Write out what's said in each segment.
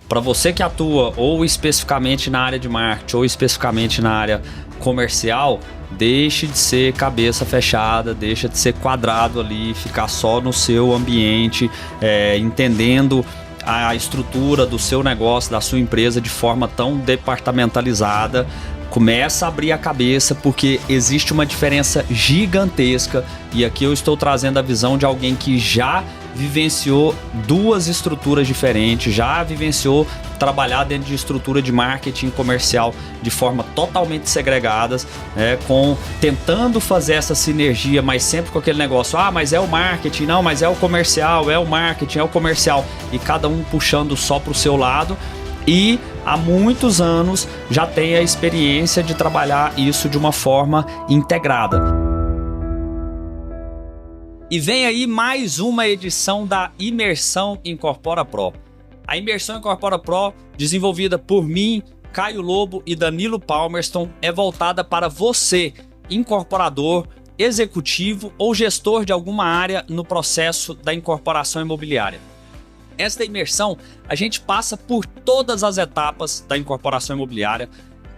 para você que atua ou especificamente na área de marketing ou especificamente na área comercial, deixe de ser cabeça fechada, deixa de ser quadrado ali, ficar só no seu ambiente, entendendo a estrutura do seu negócio, da sua empresa de forma tão departamentalizada. Começa a abrir a cabeça, porque existe uma diferença gigantesca, e aqui eu estou trazendo a visão de alguém que já vivenciou duas estruturas diferentes, já vivenciou trabalhar dentro de estrutura de marketing comercial de forma totalmente segregadas, tentando fazer essa sinergia, mas sempre com aquele negócio, mas é o marketing, não, mas é o comercial, é o marketing, é o comercial, e cada um puxando só para o seu lado. E há muitos anos já tem a experiência de trabalhar isso de uma forma integrada. E vem aí mais uma edição da Imersão Incorpora Pro. A Imersão Incorpora Pro, desenvolvida por mim, Caio Lobo e Danilo Palmerston, é voltada para você, incorporador, executivo ou gestor de alguma área no processo da incorporação imobiliária. Esta imersão, a gente passa por todas as etapas da incorporação imobiliária,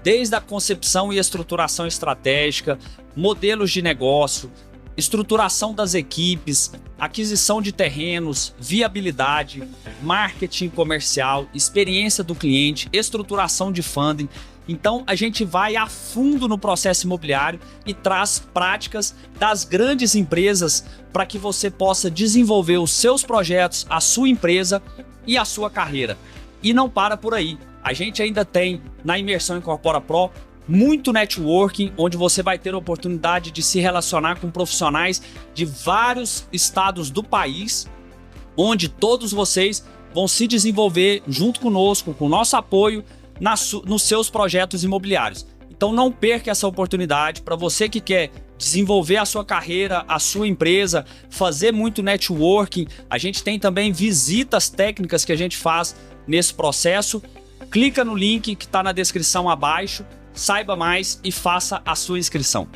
desde a concepção e estruturação estratégica, modelos de negócio, estruturação das equipes, aquisição de terrenos, viabilidade, marketing comercial, experiência do cliente, estruturação de funding. Então a gente vai a fundo no processo imobiliário e traz práticas das grandes empresas para que você possa desenvolver os seus projetos, a sua empresa e a sua carreira. E não para por aí. A gente ainda tem na Imersão Incorpora Pro muito networking, onde você vai ter a oportunidade de se relacionar com profissionais de vários estados do país, onde todos vocês vão se desenvolver junto conosco, com o nosso apoio, nos seus projetos imobiliários. Então não perca essa oportunidade. Para você que quer desenvolver a sua carreira, a sua empresa, fazer muito networking. A gente tem também visitas técnicas que a gente faz nesse processo. Clica no link que está na descrição abaixo, saiba mais e faça a sua inscrição.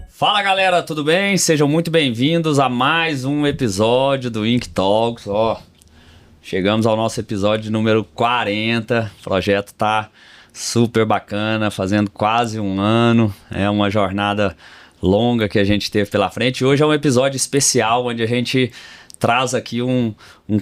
Fala galera, tudo bem? Sejam muito bem-vindos a mais um episódio do Ink Talks. Chegamos ao nosso episódio número 40. O projeto tá super bacana, fazendo quase um ano. É uma jornada longa que a gente teve pela frente. E hoje é um episódio especial onde a gente traz aqui um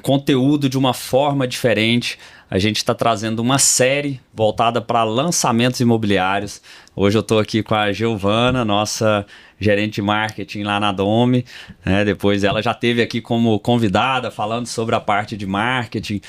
conteúdo de uma forma diferente. A gente está trazendo uma série voltada para lançamentos imobiliários. Hoje eu estou aqui com a Giovana, nossa gerente de marketing lá na Dome. Depois ela já esteve aqui como convidada, falando sobre a parte de marketing,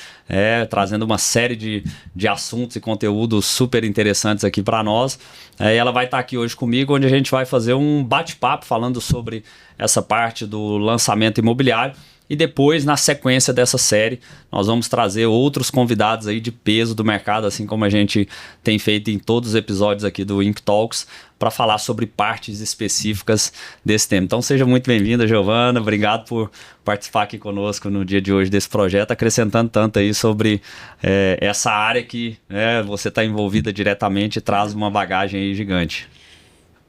trazendo uma série de assuntos e conteúdos super interessantes aqui para nós. E ela vai estar aqui hoje comigo, onde a gente vai fazer um bate-papo falando sobre essa parte do lançamento imobiliário. E depois, na sequência dessa série, nós vamos trazer outros convidados aí de peso do mercado, assim como a gente tem feito em todos os episódios aqui do Ink Talks, para falar sobre partes específicas desse tema. Então seja muito bem-vinda, Giovana. Obrigado por participar aqui conosco no dia de hoje desse projeto, acrescentando tanto aí sobre essa área que você está envolvida diretamente e traz uma bagagem aí gigante.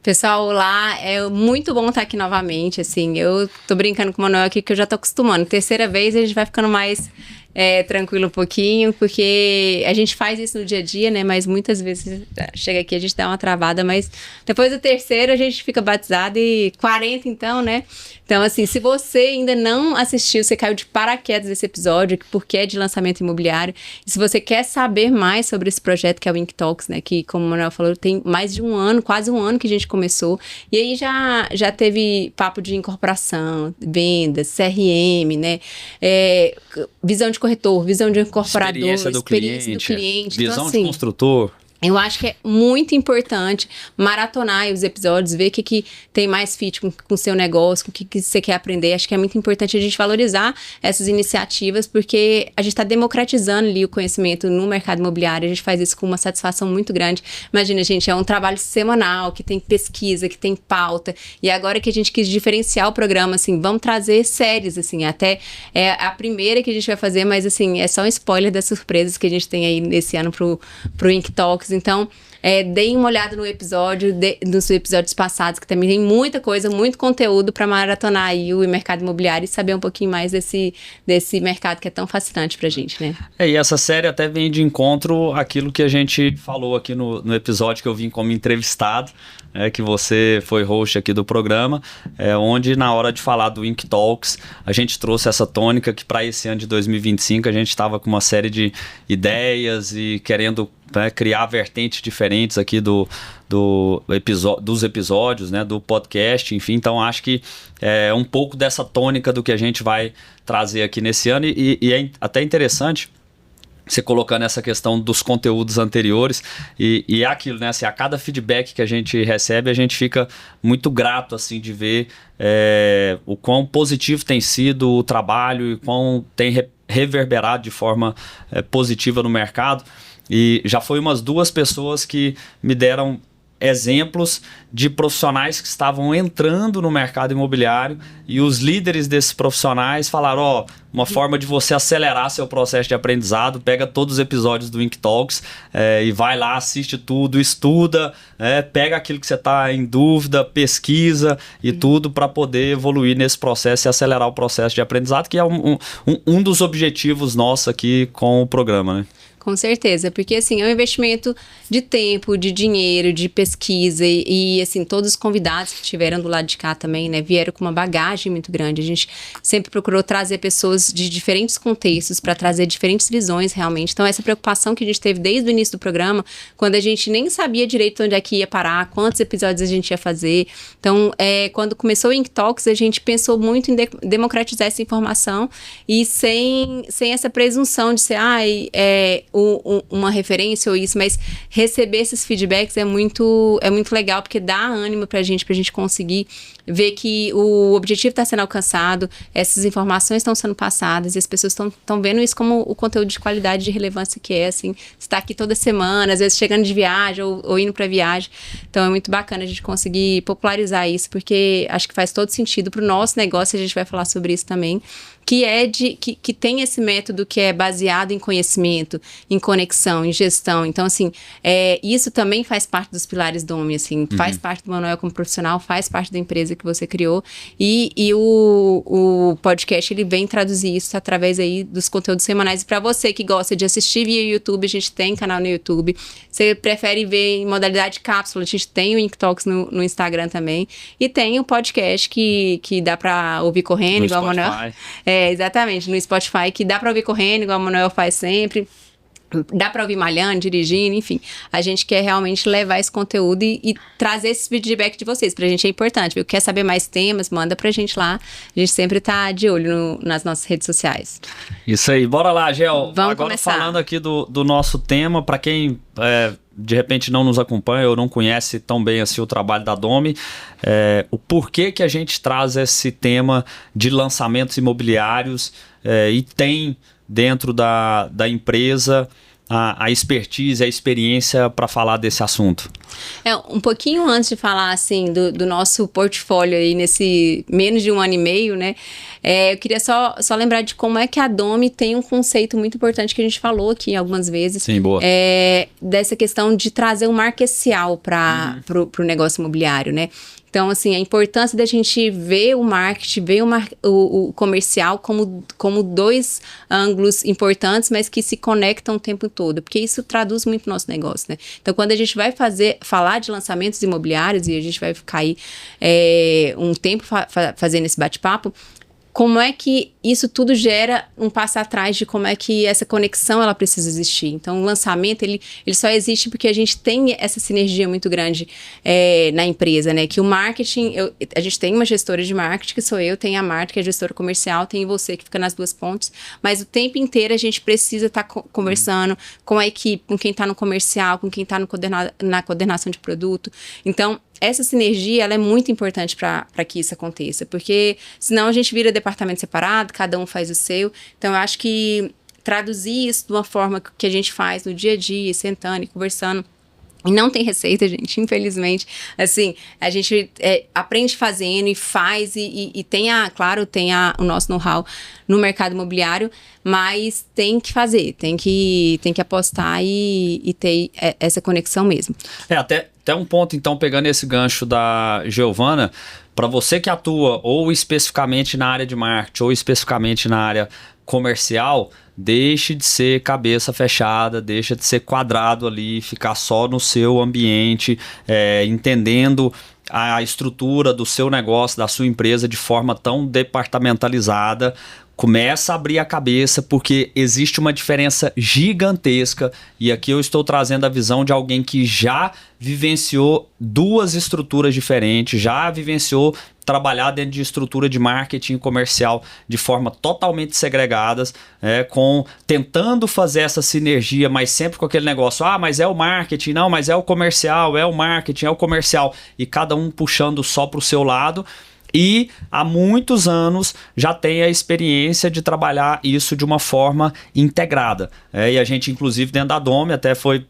Pessoal, olá, é muito bom estar aqui novamente, assim, eu tô brincando com o Manuel aqui que eu já tô acostumando, terceira vez a gente vai ficando mais tranquilo um pouquinho, porque a gente faz isso no dia a dia, né, mas muitas vezes chega aqui a gente dá uma travada, mas depois do terceiro a gente fica batizado e 40 então, né, então assim, se você ainda não assistiu, você caiu de paraquedas esse episódio, porque é de lançamento imobiliário, e se você quer saber mais sobre esse projeto que é o Ink Talks, né, que como o Manuel falou, tem mais de um ano, quase um ano que a gente começou, e aí já teve papo de incorporação, vendas, CRM, né, visão de corretor, visão de incorporador, experiência do cliente. Visão então, assim, de construtor. Eu acho que é muito importante maratonar os episódios, ver o que tem mais fit com o seu negócio, o que você quer aprender. Acho que é muito importante a gente valorizar essas iniciativas, porque a gente está democratizando ali o conhecimento no mercado imobiliário. A gente faz isso com uma satisfação muito grande. Imagina, gente, é um trabalho semanal, que tem pesquisa, que tem pauta. E agora que a gente quis diferenciar o programa, assim, vamos trazer séries, assim, até a primeira que a gente vai fazer, mas, assim, é só um spoiler das surpresas que a gente tem aí nesse ano pro Ink Talks. Então, deem uma olhada no episódio, nos episódios passados, que também tem muita coisa, muito conteúdo para maratonar aí o mercado imobiliário e saber um pouquinho mais desse mercado que é tão fascinante pra gente, né? E essa série até vem de encontro àquilo que a gente falou aqui no episódio que eu vim como entrevistado, que você foi host aqui do programa, onde na hora de falar do Ink Talks, a gente trouxe essa tônica que para esse ano de 2025 a gente estava com uma série de ideias e querendo criar vertentes diferentes aqui dos episódios, né, do podcast, enfim. Então acho que é um pouco dessa tônica do que a gente vai trazer aqui nesse ano e é até interessante você colocando essa questão dos conteúdos anteriores e é aquilo, né? Assim, a cada feedback que a gente recebe, a gente fica muito grato assim, de ver o quão positivo tem sido o trabalho e quão tem reverberado de forma positiva no mercado. E já foi umas 2 pessoas que me deram exemplos de profissionais que estavam entrando no mercado imobiliário e os líderes desses profissionais falaram, uma forma de você acelerar seu processo de aprendizado, pega todos os episódios do Ink Talks e vai lá, assiste tudo, estuda, pega aquilo que você está em dúvida, pesquisa e tudo para poder evoluir nesse processo e acelerar o processo de aprendizado, que é um dos objetivos nossos aqui com o programa, né? Com certeza, porque assim, é um investimento de tempo, de dinheiro, de pesquisa e assim, todos os convidados que tiveram do lado de cá também, né, vieram com uma bagagem muito grande. A gente sempre procurou trazer pessoas de diferentes contextos para trazer diferentes visões realmente. Então, essa preocupação que a gente teve desde o início do programa, quando a gente nem sabia direito onde é que ia parar, quantos episódios a gente ia fazer. Então, quando começou o Ink Talks, a gente pensou muito em democratizar essa informação e sem essa presunção de ser, uma referência ou isso, mas receber esses feedbacks é muito legal, porque dá ânimo pra gente conseguir ver que o objetivo está sendo alcançado, essas informações estão sendo passadas e as pessoas estão vendo isso como o conteúdo de qualidade, de relevância que é, assim, estar aqui toda semana, às vezes chegando de viagem ou indo para viagem. Então é muito bacana a gente conseguir popularizar isso, porque acho que faz todo sentido para o nosso negócio, a gente vai falar sobre isso também, que tem esse método que é baseado em conhecimento, em conexão, em gestão. Então, assim, isso também faz parte dos pilares do Domi, assim, faz parte do Manuel como profissional, faz parte da empresa que você criou e o podcast, ele vem traduzir isso através aí dos conteúdos semanais. E para você que gosta de assistir via YouTube, a gente tem canal no YouTube. Você prefere ver em modalidade cápsula, a gente tem o Ink Talks no Instagram também. E tem o podcast que dá para ouvir correndo, igual o Manuel. Exatamente, no Spotify, que dá para ouvir correndo, igual o Manuel faz sempre. Dá para ouvir malhando, dirigindo, enfim. A gente quer realmente levar esse conteúdo e trazer esse feedback de vocês. Pra gente é importante, viu? Quer saber mais temas? Manda pra gente lá. A gente sempre tá de olho nas nossas redes sociais. Isso aí. Bora lá, Gel. Vamos agora começar. Falando aqui do nosso tema, para quem de repente não nos acompanha ou não conhece tão bem assim o trabalho da Domi, o porquê que a gente traz esse tema de lançamentos imobiliários e tem dentro da empresa a expertise, a experiência para falar desse assunto. Um pouquinho antes de falar assim do nosso portfólio aí nesse menos de 1 ano e meio, né? Eu queria só lembrar de como é que a Domi tem um conceito muito importante que a gente falou aqui algumas vezes. Sim, boa. Dessa questão de trazer um marquesial para o negócio imobiliário, né? Então, assim, a importância da gente ver o marketing, ver o comercial como 2 ângulos importantes, mas que se conectam o tempo todo, porque isso traduz muito o nosso negócio, né? Então, quando a gente vai falar de lançamentos imobiliários, e a gente vai ficar aí um tempo fazendo esse bate-papo, como é que isso tudo gera um passo atrás de como é que essa conexão ela precisa existir. Então, o lançamento, ele só existe porque a gente tem essa sinergia muito grande na empresa, né? Que o marketing, a gente tem uma gestora de marketing, que sou eu, tem a Marta, que é gestora comercial, tem você, que fica nas 2 pontas, mas o tempo inteiro a gente precisa estar conversando com a equipe, com quem está no comercial, com quem está na coordenação de produto. Então, essa sinergia, ela é muito importante para que isso aconteça, porque senão a gente vira departamento separado, cada um faz o seu. Então, eu acho que traduzir isso de uma forma que a gente faz no dia a dia, sentando e conversando E não tem receita, gente, infelizmente. Assim, a gente aprende fazendo e faz e tem o nosso know-how no mercado imobiliário, mas tem que fazer, tem que apostar e ter essa conexão mesmo. Até um ponto, então, pegando esse gancho da Giovana, para você que atua ou especificamente na área de marketing ou especificamente na área comercial, deixe de ser cabeça fechada, deixa de ser quadrado ali, ficar só no seu ambiente, entendendo a estrutura do seu negócio, da sua empresa de forma tão departamentalizada. Começa a abrir a cabeça, porque existe uma diferença gigantesca, e aqui eu estou trazendo a visão de alguém que já vivenciou duas estruturas diferentes, já vivenciou trabalhar dentro de estrutura de marketing comercial de forma totalmente segregadas, tentando fazer essa sinergia, mas sempre com aquele negócio, mas é o marketing, não, mas é o comercial, é o marketing, é o comercial, e cada um puxando só para o seu lado. E há muitos anos já tem a experiência de trabalhar isso de uma forma integrada. E a gente, inclusive, dentro da Dome, até foi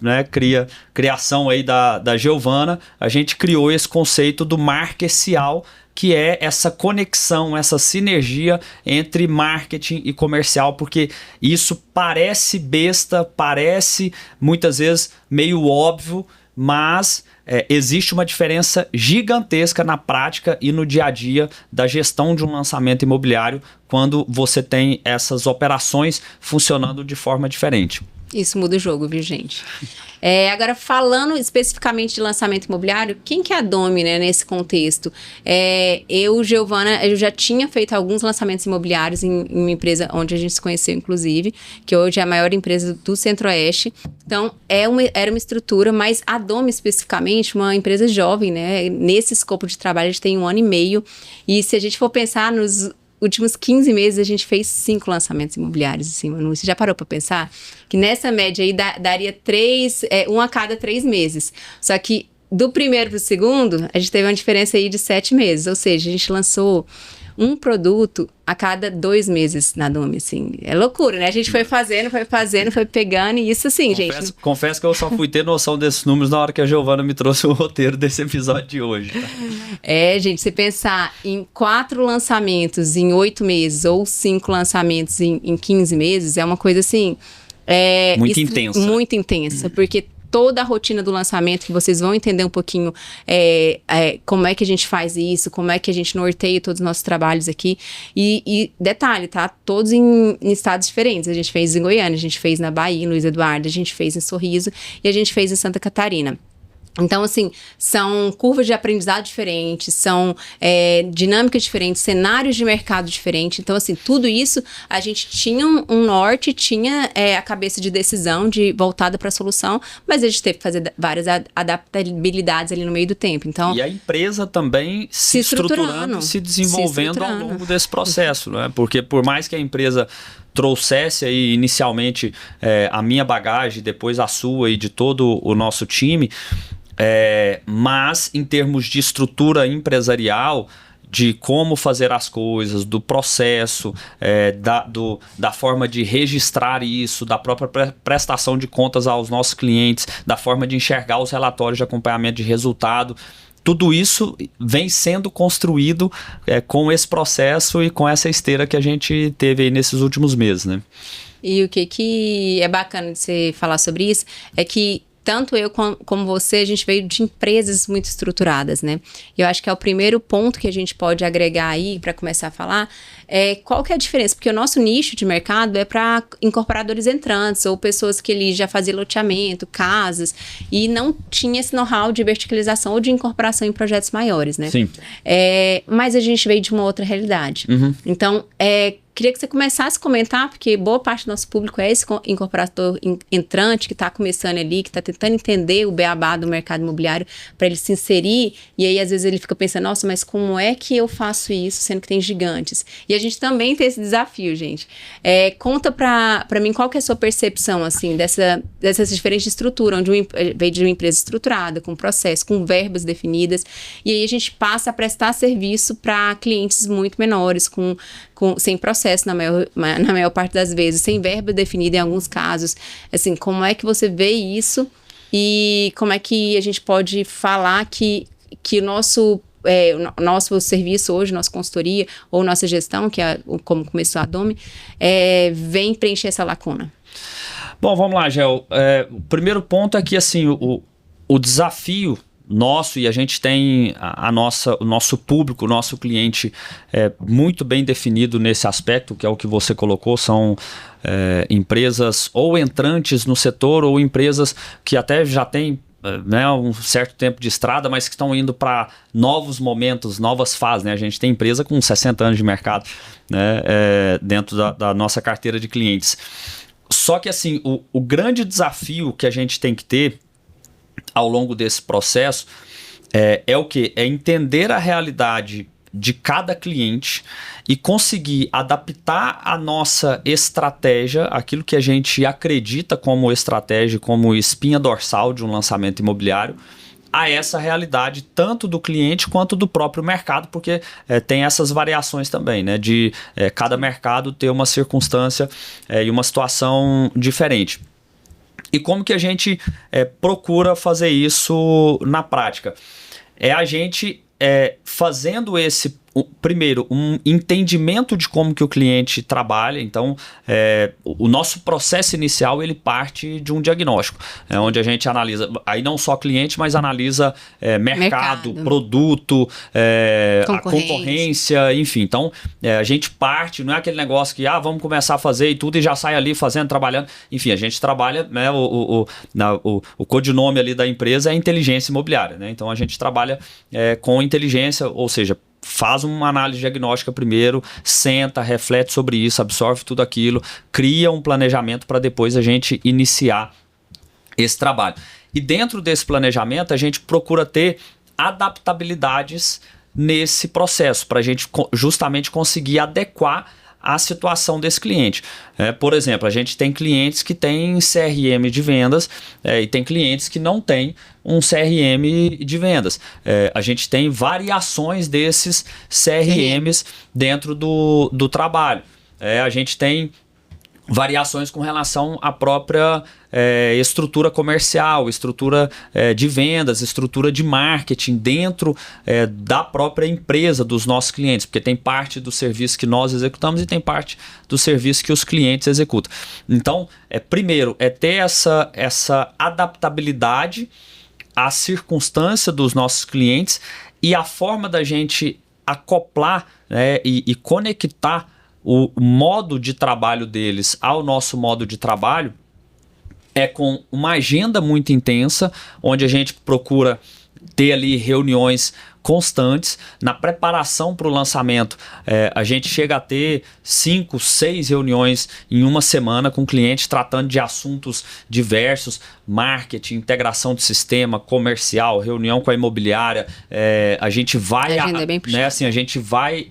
criação aí da Giovana, a gente criou esse conceito do marquecial, que é essa conexão, essa sinergia entre marketing e comercial, porque isso parece besta, parece muitas vezes meio óbvio, mas existe uma diferença gigantesca na prática e no dia a dia da gestão de um lançamento imobiliário quando você tem essas operações funcionando de forma diferente. Isso muda o jogo, viu, gente? Agora, falando especificamente de lançamento imobiliário, quem que é a Dome, né, nesse contexto? Giovana, eu já tinha feito alguns lançamentos imobiliários em uma empresa onde a gente se conheceu, inclusive, que hoje é a maior empresa do Centro-Oeste. Então, era uma estrutura, mas a Dome, especificamente, uma empresa jovem, né? Nesse escopo de trabalho, a gente tem 1 ano e meio. E se a gente for pensar nos últimos 15 meses, a gente fez 5 lançamentos imobiliários, assim, Manu. Você já parou para pensar? Que nessa média aí daria 1 a cada 3 meses. Só que do primeiro para o segundo, a gente teve uma diferença aí de 7 meses. Ou seja, a gente lançou um produto a cada 2 meses na Dome, assim. É loucura, né? A gente foi fazendo, foi pegando, e isso assim, gente... Confesso que eu só fui ter noção desses números na hora que a Giovana me trouxe o roteiro desse episódio de hoje. Tá? Gente, você pensar em 4 lançamentos em 8 meses ou 5 lançamentos em 15 meses, é uma coisa assim... muito intensa. Muito intensa, porque toda a rotina do lançamento, que vocês vão entender um pouquinho como é que a gente faz isso, como é que a gente norteia todos os nossos trabalhos aqui. E detalhe, tá? Todos em estados diferentes. A gente fez em Goiânia, a gente fez na Bahia, em Luiz Eduardo, a gente fez em Sorriso e a gente fez em Santa Catarina. Então, assim, são curvas de aprendizado diferentes, são dinâmicas diferentes, cenários de mercado diferentes. Então, assim, tudo isso, a gente tinha um norte, tinha a cabeça de decisão voltada para a solução, mas a gente teve que fazer várias adaptabilidades ali no meio do tempo. Então, e a empresa também se estruturando e se desenvolvendo ao longo desse processo, né? Porque por mais que a empresa trouxesse aí inicialmente a minha bagagem, depois a sua e de todo o nosso time, mas em termos de estrutura empresarial, de como fazer as coisas, do processo, da forma de registrar isso, da própria prestação de contas aos nossos clientes, da forma de enxergar os relatórios de acompanhamento de resultado, tudo isso vem sendo construído com esse processo e com essa esteira que a gente teve aí nesses últimos meses, né? E o que é bacana de você falar sobre isso é que tanto eu como você, a gente veio de empresas muito estruturadas, né? Eu acho que é o primeiro ponto que a gente pode agregar aí para começar a falar, qual que é a diferença? Porque o nosso nicho de mercado é para incorporadores entrantes ou pessoas que ele já faziam loteamento, casas, e não tinha esse know-how de verticalização ou de incorporação em projetos maiores, né? Sim. Mas a gente veio de uma outra realidade. Uhum. Então, queria que você começasse a comentar, porque boa parte do nosso público é esse incorporador entrante que está começando ali, que está tentando entender o beabá do mercado imobiliário para ele se inserir, e aí às vezes ele fica pensando, nossa, mas como é que eu faço isso, sendo que tem gigantes? E a gente também tem esse desafio, gente. Conta para mim qual que é a sua percepção, assim, dessas diferentes estruturas, onde veio de uma empresa estruturada, com processo, com verbas definidas, e aí a gente passa a prestar serviço para clientes muito menores, sem processo na maior parte das vezes, sem verba definida em alguns casos. Assim, como é que você vê isso e como é que a gente pode falar que o nosso serviço hoje, nossa consultoria ou nossa gestão, que é como começou a Domi, vem preencher essa lacuna? Bom, vamos lá, Gel. O primeiro ponto é que assim, o desafio nosso, e a gente tem o nosso público, o nosso cliente muito bem definido nesse aspecto, que é o que você colocou, são empresas ou entrantes no setor ou empresas que até já têm um certo tempo de estrada, mas que estão indo para novos momentos, novas fases, né? A gente tem empresa com 60 anos de mercado, né? Dentro da nossa carteira de clientes. Só que assim, o grande desafio que a gente tem que ter ao longo desse processo é o quê? É entender a realidade de cada cliente e conseguir adaptar a nossa estratégia, aquilo que a gente acredita como estratégia, como espinha dorsal de um lançamento imobiliário, a essa realidade tanto do cliente quanto do próprio mercado, porque tem essas variações também, né? De cada mercado ter uma circunstância e uma situação diferente. E como que a gente procura fazer isso na prática? É a gente fazendo primeiro, um entendimento de como que o cliente trabalha. Então, o nosso processo inicial, ele parte de um diagnóstico, onde a gente analisa, aí não só cliente, mas analisa mercado, produto, a concorrência, enfim. Então, a gente parte, não é aquele negócio que, vamos começar a fazer e tudo, e já sai ali fazendo, trabalhando. Enfim, a gente trabalha, né, o codinome ali da empresa é inteligência imobiliária, né? Então, a gente trabalha com inteligência, ou seja, faz uma análise diagnóstica primeiro, senta, reflete sobre isso, absorve tudo aquilo, cria um planejamento para depois a gente iniciar esse trabalho. E dentro desse planejamento, a gente procura ter adaptabilidades nesse processo, para a gente justamente conseguir adequar a situação desse cliente. Por exemplo, a gente tem clientes que têm CRM de vendas e tem clientes que não têm um CRM de vendas. A gente tem variações desses CRMs dentro do trabalho. A gente tem variações com relação à própria estrutura comercial, estrutura de vendas, estrutura de marketing dentro da própria empresa dos nossos clientes, porque tem parte do serviço que nós executamos e tem parte do serviço que os clientes executam. Então, primeiro, ter essa adaptabilidade à circunstância dos nossos clientes e a forma da gente acoplar e conectar o modo de trabalho deles ao nosso modo de trabalho com uma agenda muito intensa, onde a gente procura ter ali reuniões constantes. Na preparação para o lançamento, a gente chega a ter 5, 6 reuniões em uma semana com clientes tratando de assuntos diversos, marketing, integração de sistema, comercial, reunião com a imobiliária. A gente vai, a gente vai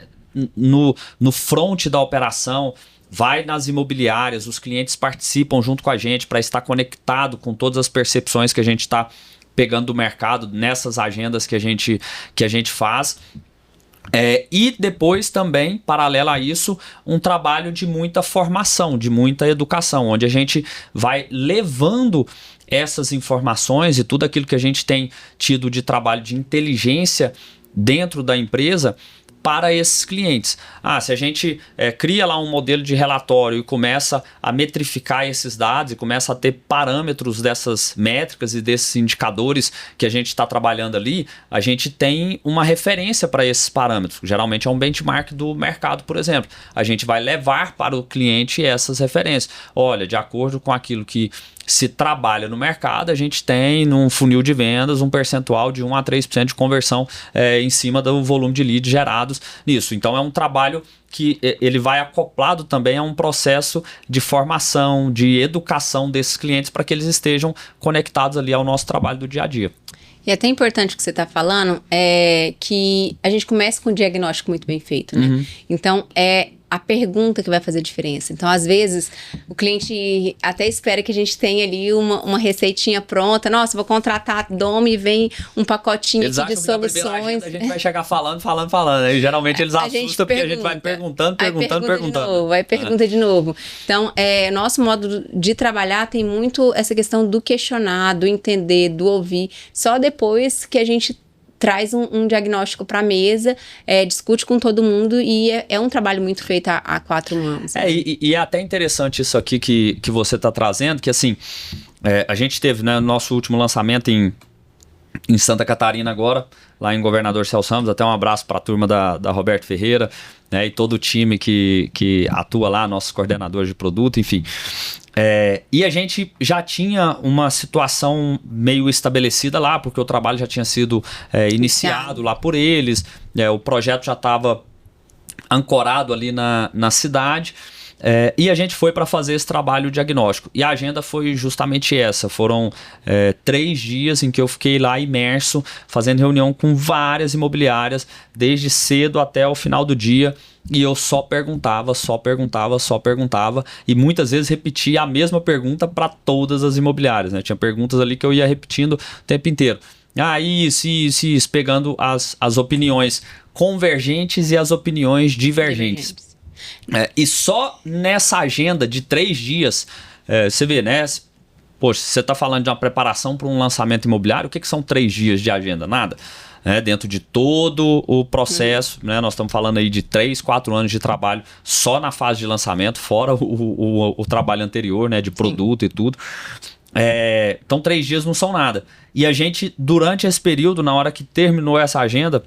no front da operação, vai nas imobiliárias, os clientes participam junto com a gente para estar conectado com todas as percepções que a gente está pegando do mercado nessas agendas que a gente faz. E depois também, paralelo a isso, um trabalho de muita formação, de muita educação, onde a gente vai levando essas informações e tudo aquilo que a gente tem tido de trabalho de inteligência dentro da empresa para esses clientes. Se a gente cria lá um modelo de relatório e começa a metrificar esses dados e começa a ter parâmetros dessas métricas e desses indicadores que a gente está trabalhando ali, a gente tem uma referência para esses parâmetros. Geralmente é um benchmark do mercado, por exemplo. A gente vai levar para o cliente essas referências. Olha, de acordo com aquilo que se trabalha no mercado, a gente tem num funil de vendas um percentual de 1 a 3% de conversão em cima do volume de leads gerados nisso. Então é um trabalho que ele vai acoplado também a um processo de formação, de educação desses clientes para que eles estejam conectados ali ao nosso trabalho do dia a dia. E é até importante o que você está falando, que a gente começa com um diagnóstico muito bem feito, né? Então, a pergunta que vai fazer diferença. Então, às vezes, o cliente até espera que a gente tenha ali uma receitinha pronta. Nossa, vou contratar a Domi e vem um pacotinho aqui de soluções. A gente vai chegar falando. E geralmente eles assustam porque a gente vai perguntando. Vai pergunta de novo. Então, nosso modo de trabalhar tem muito essa questão do questionar, do entender, do ouvir. Só depois que a gente traz um diagnóstico para a mesa, discute com todo mundo e é um trabalho muito feito a 4 mãos. Né? E é até interessante isso aqui que você está trazendo, que assim, a gente teve, né, nosso último lançamento em Santa Catarina agora, lá em Governador Celso Ramos, até um abraço para a turma da Roberto Ferreira, né, e todo o time que atua lá, nossos coordenadores de produto, enfim. E a gente já tinha uma situação meio estabelecida lá, porque o trabalho já tinha sido iniciado lá por eles, o projeto já estava ancorado ali na cidade. E a gente foi para fazer esse trabalho diagnóstico. E a agenda foi justamente essa. Foram 3 dias em que eu fiquei lá imerso, fazendo reunião com várias imobiliárias, desde cedo até o final do dia. E eu só perguntava. E muitas vezes repetia a mesma pergunta para todas as imobiliárias, né? Tinha perguntas ali que eu ia repetindo o tempo inteiro. Isso, pegando as opiniões convergentes e as opiniões divergentes. E só nessa agenda de 3 dias, você vê, né? Poxa, você está falando de uma preparação para um lançamento imobiliário, o que são 3 dias de agenda? Nada. Dentro de todo o processo, né? Nós estamos falando aí de 3, 4 anos de trabalho só na fase de lançamento, fora o trabalho anterior, né? De produto e tudo. Então 3 dias não são nada. E a gente, durante esse período, na hora que terminou essa agenda,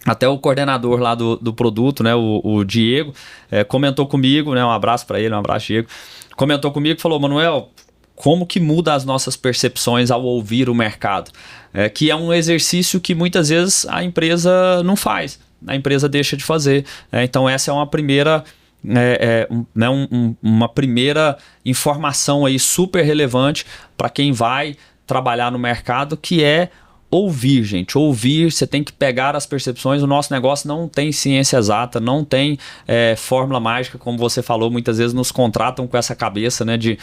até o coordenador lá do produto, né, o Diego, comentou comigo, né, um abraço para ele, um abraço, Diego, comentou comigo e falou: Manuel, como que muda as nossas percepções ao ouvir o mercado? Que é um exercício que muitas vezes a empresa não faz, a empresa deixa de fazer. Então essa é uma primeira... uma primeira informação aí super relevante para quem vai trabalhar no mercado, que é ouvir, gente. Ouvir, você tem que pegar as percepções. O nosso negócio não tem ciência exata, não tem fórmula mágica, como você falou. Muitas vezes nos contratam com essa cabeça, né, de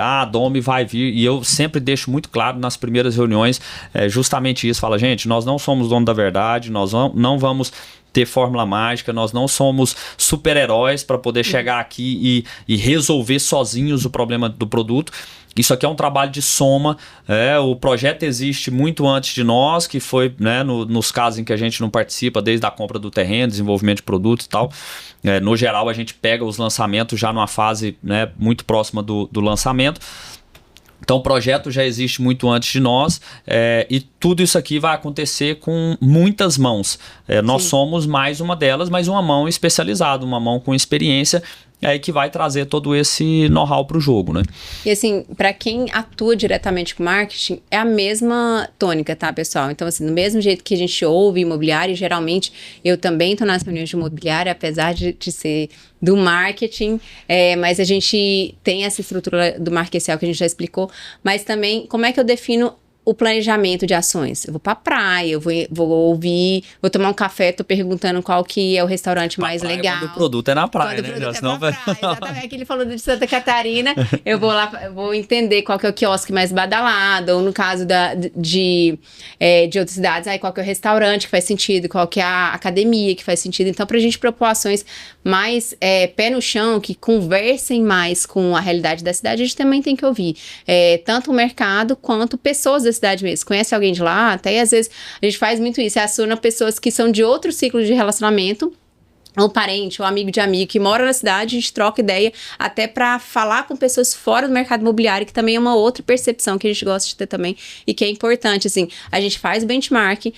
a Domi vai vir. E eu sempre deixo muito claro nas primeiras reuniões justamente isso. Fala, gente, nós não somos dono da verdade, nós não vamos ter fórmula mágica, nós não somos super-heróis para poder chegar aqui e resolver sozinhos o problema do produto. Isso aqui é um trabalho de soma. O projeto existe muito antes de nós, que foi, né, nos casos em que a gente não participa, desde a compra do terreno, desenvolvimento de produtos e tal. No geral, a gente pega os lançamentos já numa fase, né, muito próxima do lançamento. Então o projeto já existe muito antes de nós, e tudo isso aqui vai acontecer com muitas mãos. Nós somos mais uma delas, mas uma mão especializada, uma mão com experiência, que vai trazer todo esse know-how para o jogo, né? E assim, para quem atua diretamente com marketing, é a mesma tônica, tá, pessoal? Então, assim, do mesmo jeito que a gente ouve imobiliário, geralmente eu também estou nas reuniões de imobiliário, apesar de ser do marketing, mas a gente tem essa estrutura do marketing que a gente já explicou, mas também como é que eu defino o planejamento de ações? Eu vou pra praia, eu vou ouvir, vou tomar um café, tô perguntando qual que é o restaurante mais legal. Quando o produto é na praia, né? Exatamente, que ele falou de Santa Catarina, eu vou lá, vou entender qual que é o quiosque mais badalado, ou no caso de outras cidades, qual que é o restaurante que faz sentido, qual que é a academia que faz sentido. Então, pra gente propor ações mais pé no chão, que conversem mais com a realidade da cidade, a gente também tem que ouvir tanto o mercado quanto pessoas da cidade mesmo. Conhece alguém de lá? Até às vezes a gente faz muito isso, aciona pessoas que são de outro ciclo de relacionamento, ou parente, ou amigo de amigo que mora na cidade, a gente troca ideia até para falar com pessoas fora do mercado imobiliário, que também é uma outra percepção que a gente gosta de ter também e que é importante, assim, a gente faz benchmark,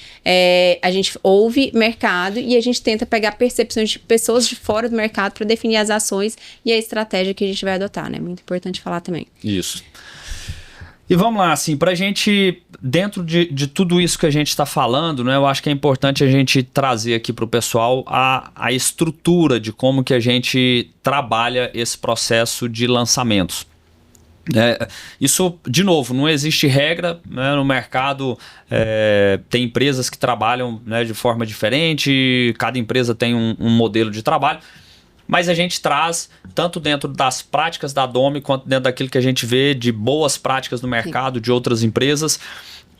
a gente ouve mercado e a gente tenta pegar percepções de pessoas de fora do mercado para definir as ações e a estratégia que a gente vai adotar, né? Muito importante falar também. Isso. E vamos lá, assim, pra gente, dentro de tudo isso que a gente está falando, né, eu acho que é importante a gente trazer aqui pro pessoal a estrutura de como que a gente trabalha esse processo de lançamentos. Isso, de novo, não existe regra, né, no mercado. Tem empresas que trabalham, né, de forma diferente, cada empresa tem um modelo de trabalho. mas a gente traz, tanto dentro das práticas da Domi, quanto dentro daquilo que a gente vê de boas práticas no mercado, sim, de outras empresas,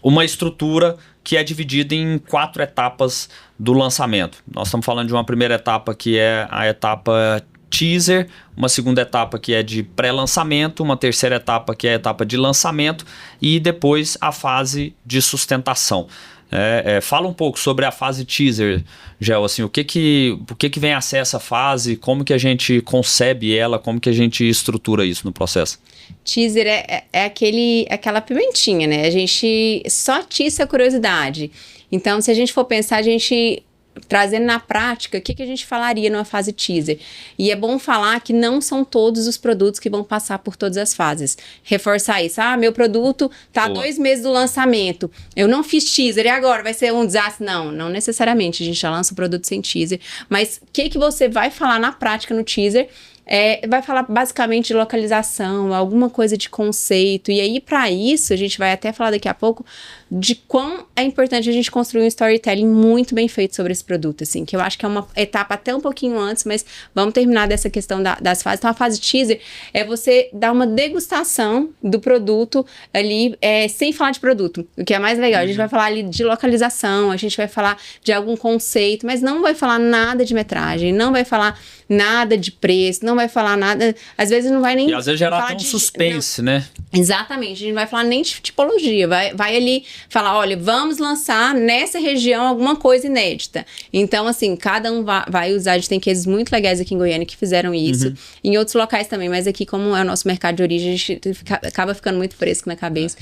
uma estrutura que é dividida em 4 etapas do lançamento. Nós estamos falando de uma primeira etapa que é a etapa teaser, uma segunda etapa que é de pré-lançamento, uma terceira etapa que é a etapa de lançamento e depois a fase de sustentação. Fala um pouco sobre a fase teaser, Gel, assim, o que vem a ser essa fase, como que a gente concebe ela, como que a gente estrutura isso no processo? Teaser é aquela pimentinha, né? A gente só atiça a curiosidade. Então, se a gente for pensar, a gente trazendo na prática, o que a gente falaria numa fase teaser? E é bom falar que não são todos os produtos que vão passar por todas as fases. Reforçar isso. Meu produto tá 2 meses do lançamento. Eu não fiz teaser, e agora? Vai ser um desastre? Não necessariamente. A gente já lança o produto sem teaser. Mas o que você vai falar na prática no teaser? Vai falar basicamente de localização, alguma coisa de conceito. E aí, para isso, a gente vai até falar daqui a pouco de quão é importante a gente construir um storytelling muito bem feito sobre esse produto, assim, que eu acho que é uma etapa até um pouquinho antes, mas vamos terminar dessa questão das fases. Então, a fase teaser é você dar uma degustação do produto ali, sem falar de produto, o que é mais legal. A gente vai falar ali de localização, a gente vai falar de algum conceito, mas não vai falar nada de metragem, não vai falar nada de preço, não vai falar nada, às vezes não vai nem... E às vezes gerar até um suspense, né? Exatamente, a gente não vai falar nem de tipologia, vai ali falar, olha, vamos lançar nessa região alguma coisa inédita. Então, assim, cada um vai usar, a gente tem cases muito legais aqui em Goiânia que fizeram isso, em outros locais também, mas aqui como é o nosso mercado de origem, a gente acaba ficando muito fresco na cabeça.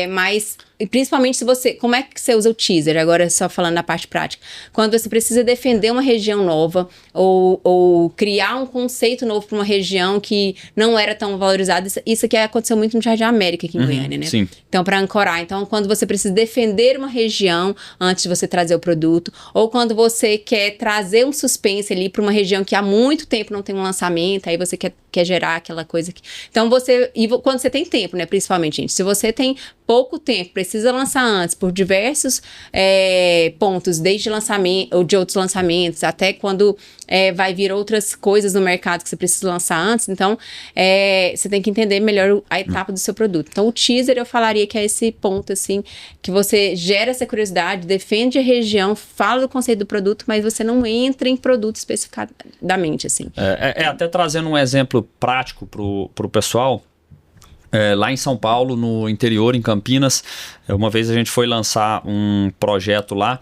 Mas... E principalmente se você... Como é que você usa o teaser? Agora, só falando na parte prática. Quando você precisa defender uma região nova ou criar um conceito novo para uma região que não era tão valorizada. Isso aqui aconteceu muito no Jardim América, aqui em Goiânia, né? Sim. Então, para ancorar. Então, quando você precisa defender uma região antes de você trazer o produto, ou quando você quer trazer um suspense ali para uma região que há muito tempo não tem um lançamento, aí você quer gerar aquela coisa que... Então, quando você tem tempo, né? Principalmente, gente. Se você tem pouco tempo, precisa lançar antes por diversos pontos, desde lançamento ou de outros lançamentos, até quando vai vir outras coisas no mercado que você precisa lançar antes. Então, você tem que entender melhor a etapa do seu produto. Então, o teaser eu falaria que é esse ponto, assim, que você gera essa curiosidade, defende a região, fala do conceito do produto, mas você não entra em produto especificadamente, assim. Até trazendo um exemplo prático pro pessoal. Lá em São Paulo, no interior, em Campinas, uma vez a gente foi lançar um projeto lá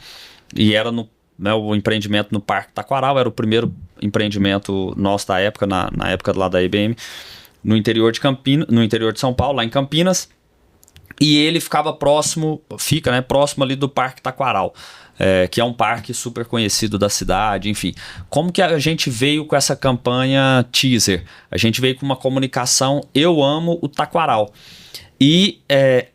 e era o empreendimento no Parque Taquaral, era o primeiro empreendimento nosso da época, na época lá da IBM, no interior de São Paulo, lá em Campinas, e ele fica próximo ali do Parque Taquaral. Que é um parque super conhecido da cidade, enfim. Como que a gente veio com essa campanha teaser? A gente veio com uma comunicação, eu amo o Taquaral. E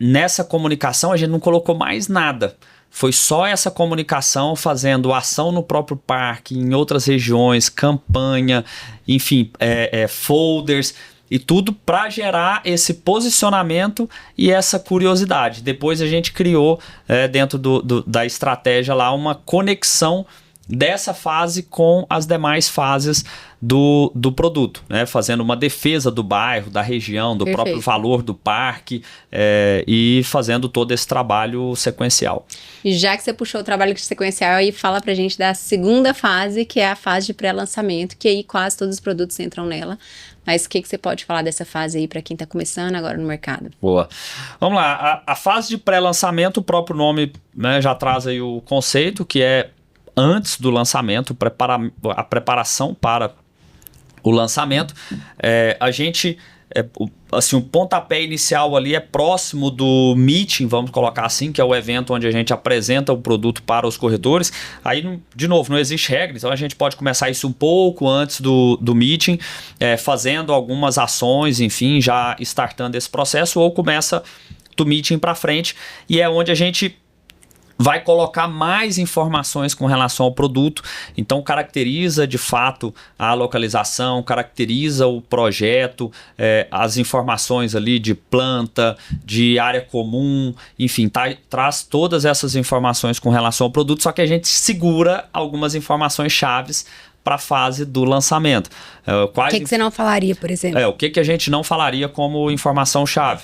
nessa comunicação a gente não colocou mais nada. Foi só essa comunicação fazendo ação no próprio parque, em outras regiões, campanha, enfim, folders... E tudo para gerar esse posicionamento e essa curiosidade. Depois a gente criou, dentro da estratégia lá, uma conexão dessa fase com as demais fases do produto, né? Fazendo uma defesa do bairro, da região, do próprio valor do parque e fazendo todo esse trabalho sequencial. E já que você puxou o trabalho sequencial, aí fala pra gente da segunda fase, que é a fase de pré-lançamento, que aí quase todos os produtos entram nela. Mas o que você pode falar dessa fase aí para quem está começando agora no mercado? Boa. Vamos lá. A fase de pré-lançamento, o próprio nome, né, já traz aí o conceito, que é antes do lançamento, a preparação para o lançamento. A gente... assim, o pontapé inicial ali é próximo do meeting, vamos colocar assim, que é o evento onde a gente apresenta o produto para os corretores. Aí, de novo, não existe regra, então a gente pode começar isso um pouco antes do meeting, fazendo algumas ações, enfim, já startando esse processo, ou começa do meeting para frente, e é onde a gente vai colocar mais informações com relação ao produto. Então caracteriza de fato a localização, caracteriza o projeto, as informações ali de planta, de área comum, enfim, traz todas essas informações com relação ao produto, só que a gente segura algumas informações chaves para a fase do lançamento. O que você não falaria, por exemplo? O que a gente não falaria como informação-chave?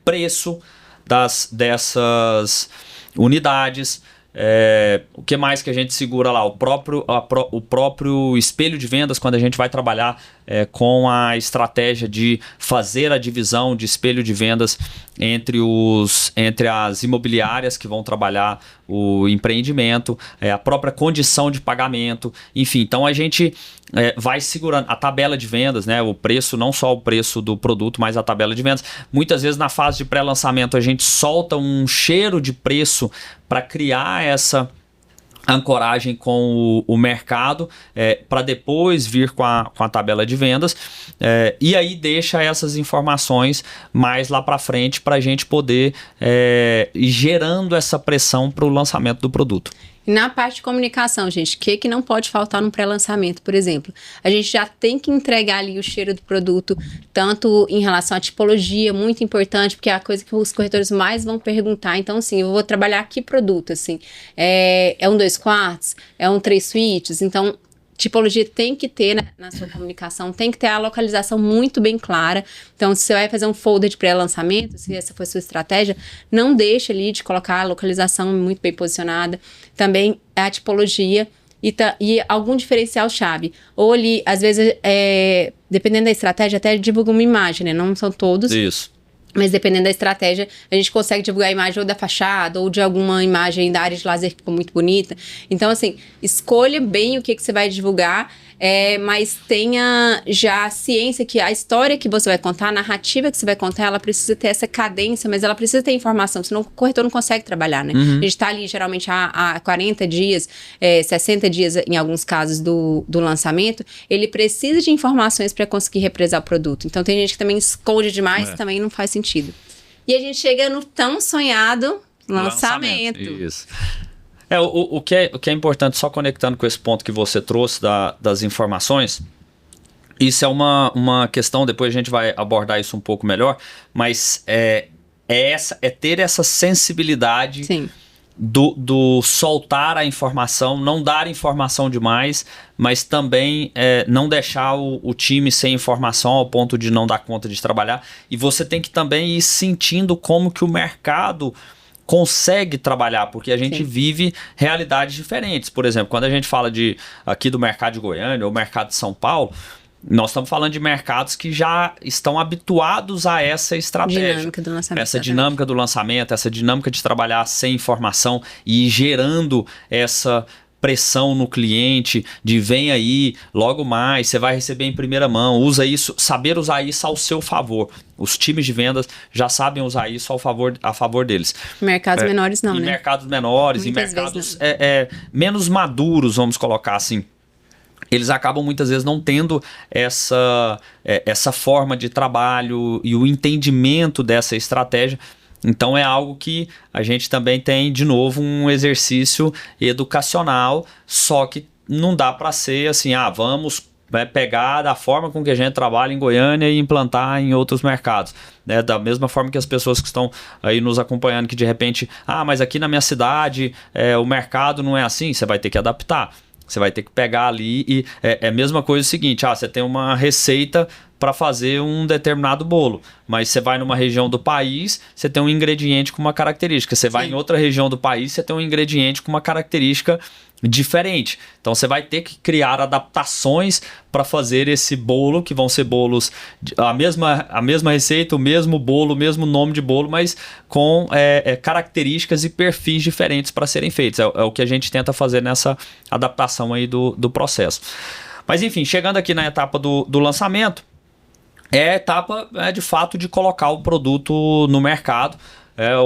Preço dessas unidades. O que mais que a gente segura lá? O próprio espelho de vendas, quando a gente vai trabalhar com a estratégia de fazer a divisão de espelho de vendas entre as imobiliárias que vão trabalhar o empreendimento, a própria condição de pagamento, enfim. Então a gente vai segurando a tabela de vendas, né? O preço, não só o preço do produto, mas a tabela de vendas. Muitas vezes na fase de pré-lançamento a gente solta um cheiro de preço para criar essa ancoragem com o mercado, para depois vir com a tabela de vendas, e aí deixa essas informações mais lá para frente para a gente poder ir gerando essa pressão para o lançamento do produto. E na parte de comunicação, gente, o que não pode faltar no pré-lançamento, por exemplo? A gente já tem que entregar ali o cheiro do produto, tanto em relação à tipologia, muito importante, porque é a coisa que os corretores mais vão perguntar. Então, assim, eu vou trabalhar que produto, assim, é um 2 quartos? É um 3 suítes? Então, tipologia tem que ter na sua comunicação, tem que ter a localização muito bem clara. Então, se você vai fazer um folder de pré-lançamento, se essa for a sua estratégia, não deixe ali de colocar a localização muito bem posicionada. Também a tipologia e algum diferencial chave. Ou ali, às vezes, dependendo da estratégia, até divulga uma imagem, né? Não são todos. Isso. Mas dependendo da estratégia, a gente consegue divulgar a imagem ou da fachada ou de alguma imagem da área de lazer que ficou muito bonita. Então, assim, escolha bem o que você vai divulgar, mas tenha já ciência que a história que você vai contar, a narrativa que você vai contar, ela precisa ter essa cadência, mas ela precisa ter informação, senão o corretor não consegue trabalhar, né? A gente tá ali, geralmente, há 40 dias, 60 dias, em alguns casos, do lançamento, ele precisa de informações para conseguir represar o produto. Então, tem gente que também esconde demais, também não faz sentido. E a gente chega no tão sonhado lançamento. Isso. O que é importante, só conectando com esse ponto que você trouxe das informações, isso é uma questão, depois a gente vai abordar isso um pouco melhor, mas é ter essa sensibilidade. Sim. Do soltar a informação, não dar informação demais, mas também não deixar o time sem informação ao ponto de não dar conta de trabalhar. E você tem que também ir sentindo como que o mercado consegue trabalhar, porque a gente vive realidades diferentes. Por exemplo, quando a gente fala aqui do mercado de Goiânia ou mercado de São Paulo, nós estamos falando de mercados que já estão habituados a essa estratégia. Dinâmica do lançamento. Essa dinâmica do lançamento, essa dinâmica de trabalhar sem informação e ir gerando essa pressão no cliente de vem aí, logo mais, você vai receber em primeira mão, saber usar isso ao seu favor. Os times de vendas já sabem usar isso a favor deles. Mercados menores não, né? Mercados menores, muitas em mercados menos maduros, vamos colocar assim. Eles acabam muitas vezes não tendo essa forma de trabalho e o entendimento dessa estratégia. Então é algo que a gente também tem, de novo, um exercício educacional, só que não dá para ser assim, vamos pegar da forma com que a gente trabalha em Goiânia e implantar em outros mercados. Né? Da mesma forma que as pessoas que estão aí nos acompanhando, que de repente, mas aqui na minha cidade o mercado não é assim, você vai ter que adaptar. Você vai ter que pegar ali e é a mesma coisa o seguinte, você tem uma receita para fazer um determinado bolo, mas você vai numa região do país, você tem um ingrediente com uma característica. Você vai em outra região do país, você tem um ingrediente com uma característica diferente. Então você vai ter que criar adaptações para fazer esse bolo, que vão ser bolos, a mesma receita, o mesmo bolo, o mesmo nome de bolo, mas com características e perfis diferentes para serem feitos. É o que a gente tenta fazer nessa adaptação aí do processo. Mas enfim, chegando aqui na etapa do lançamento, é a etapa de fato de colocar o produto no mercado.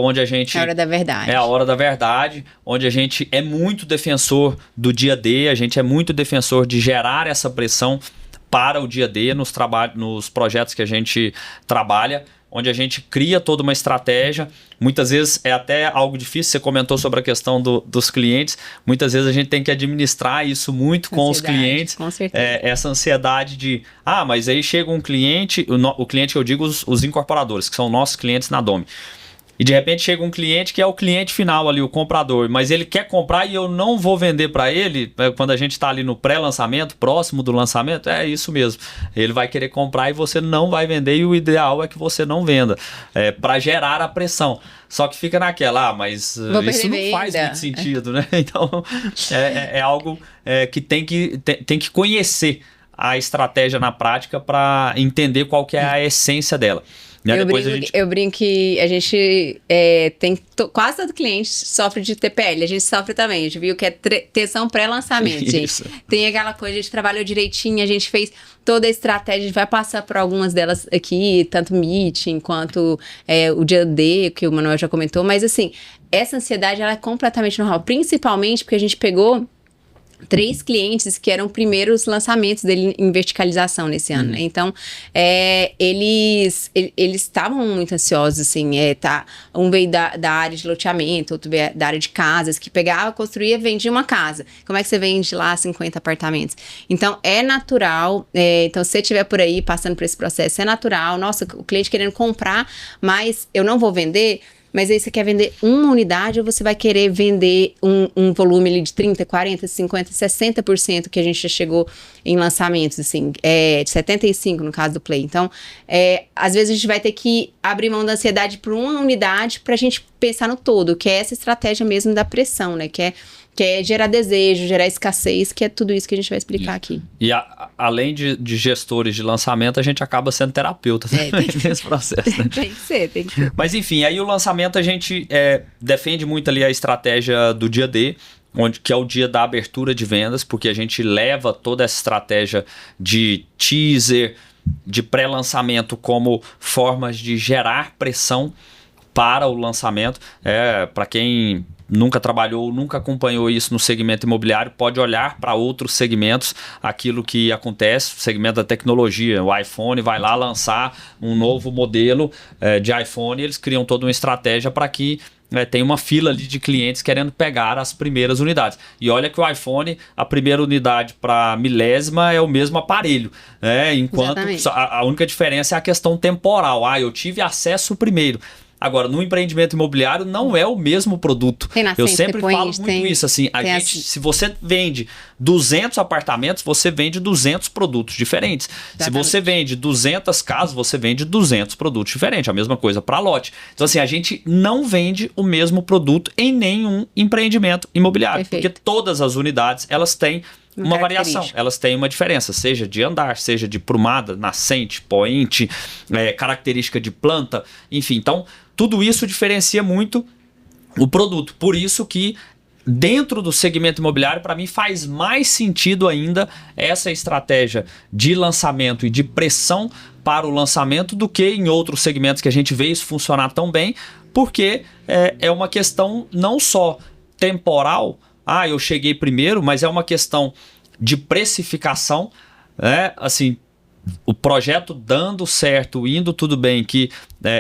Onde a gente... É a hora da verdade. É a hora da verdade, onde a gente é muito defensor do dia D, a gente é muito defensor de gerar essa pressão para o dia D nos projetos que a gente trabalha, onde a gente cria toda uma estratégia. Muitas vezes é até algo difícil, você comentou sobre a questão dos clientes, muitas vezes a gente tem que administrar isso muito com os clientes. Com certeza. Essa ansiedade de, mas aí chega um cliente, o cliente que eu digo, os incorporadores, que são nossos clientes na Domi. E de repente chega um cliente que é o cliente final ali, o comprador, mas ele quer comprar e eu não vou vender para ele, quando a gente está ali no pré-lançamento, próximo do lançamento, é isso mesmo. Ele vai querer comprar e você não vai vender, e o ideal é que você não venda, para gerar a pressão. Só que fica naquela, mas isso não faz muito sentido, né? Então é algo que tem que conhecer a estratégia na prática para entender qual que é a essência dela. Eu brinco que a gente quase todo cliente sofre de TPL, a gente sofre também, a gente viu que é tensão pré-lançamento, gente. Tem aquela coisa, a gente trabalhou direitinho, a gente fez toda a estratégia, a gente vai passar por algumas delas aqui, tanto meeting quanto o dia D, que o Manuel já comentou, mas assim, essa ansiedade ela é completamente normal, principalmente porque a gente pegou 3 clientes que eram primeiros lançamentos dele em verticalização nesse ano, né? Então, eles estavam muito ansiosos, assim, um veio da área de loteamento, outro veio da área de casas, que pegava, construía, vendia uma casa. Como é que você vende lá 50 apartamentos? Então, é natural, então, se você estiver por aí passando por esse processo, é natural, nossa, o cliente querendo comprar, mas eu não vou vender. Mas aí você quer vender uma unidade ou você vai querer vender um volume ali de 30%, 40%, 50%, 60% que a gente já chegou em lançamentos, assim, de 75% no caso do Play. Então, às vezes a gente vai ter que abrir mão da ansiedade por uma unidade pra gente pensar no todo, que é essa estratégia mesmo da pressão, né? Que é gerar desejo, gerar escassez, que é tudo isso que a gente vai explicar aqui. E além de gestores de lançamento, a gente acaba sendo terapeuta nesse processo. Né? Tem que ser. Mas enfim, aí o lançamento a gente defende muito ali a estratégia do dia D, que é o dia da abertura de vendas, porque a gente leva toda essa estratégia de teaser, de pré-lançamento como formas de gerar pressão para o lançamento. Para quem nunca trabalhou, nunca acompanhou isso no segmento imobiliário, pode olhar para outros segmentos, aquilo que acontece, segmento da tecnologia, o iPhone vai lá lançar um novo modelo de iPhone, e eles criam toda uma estratégia para que tem uma fila ali de clientes querendo pegar as primeiras unidades. E olha que o iPhone, a primeira unidade para milésima é o mesmo aparelho, né? Enquanto a única diferença é a questão temporal. Eu tive acesso primeiro. Agora, no empreendimento imobiliário não é o mesmo produto. Eu sempre falo muito isso, assim, se você vende 200 apartamentos, você vende 200 produtos diferentes. Exatamente. Se você vende 200 casas, você vende 200 produtos diferentes. A mesma coisa para lote. Então, assim, a gente não vende o mesmo produto em nenhum empreendimento imobiliário. Perfeito. Porque todas as unidades, elas têm uma variação, elas têm uma diferença, seja de andar, seja de prumada, nascente, poente, característica de planta, enfim. Então, tudo isso diferencia muito o produto. Por isso que dentro do segmento imobiliário, para mim, faz mais sentido ainda essa estratégia de lançamento e de pressão para o lançamento do que em outros segmentos que a gente vê isso funcionar tão bem, porque é uma questão não só temporal, eu cheguei primeiro, mas é uma questão de precificação, né? Assim, o projeto dando certo, indo tudo bem, que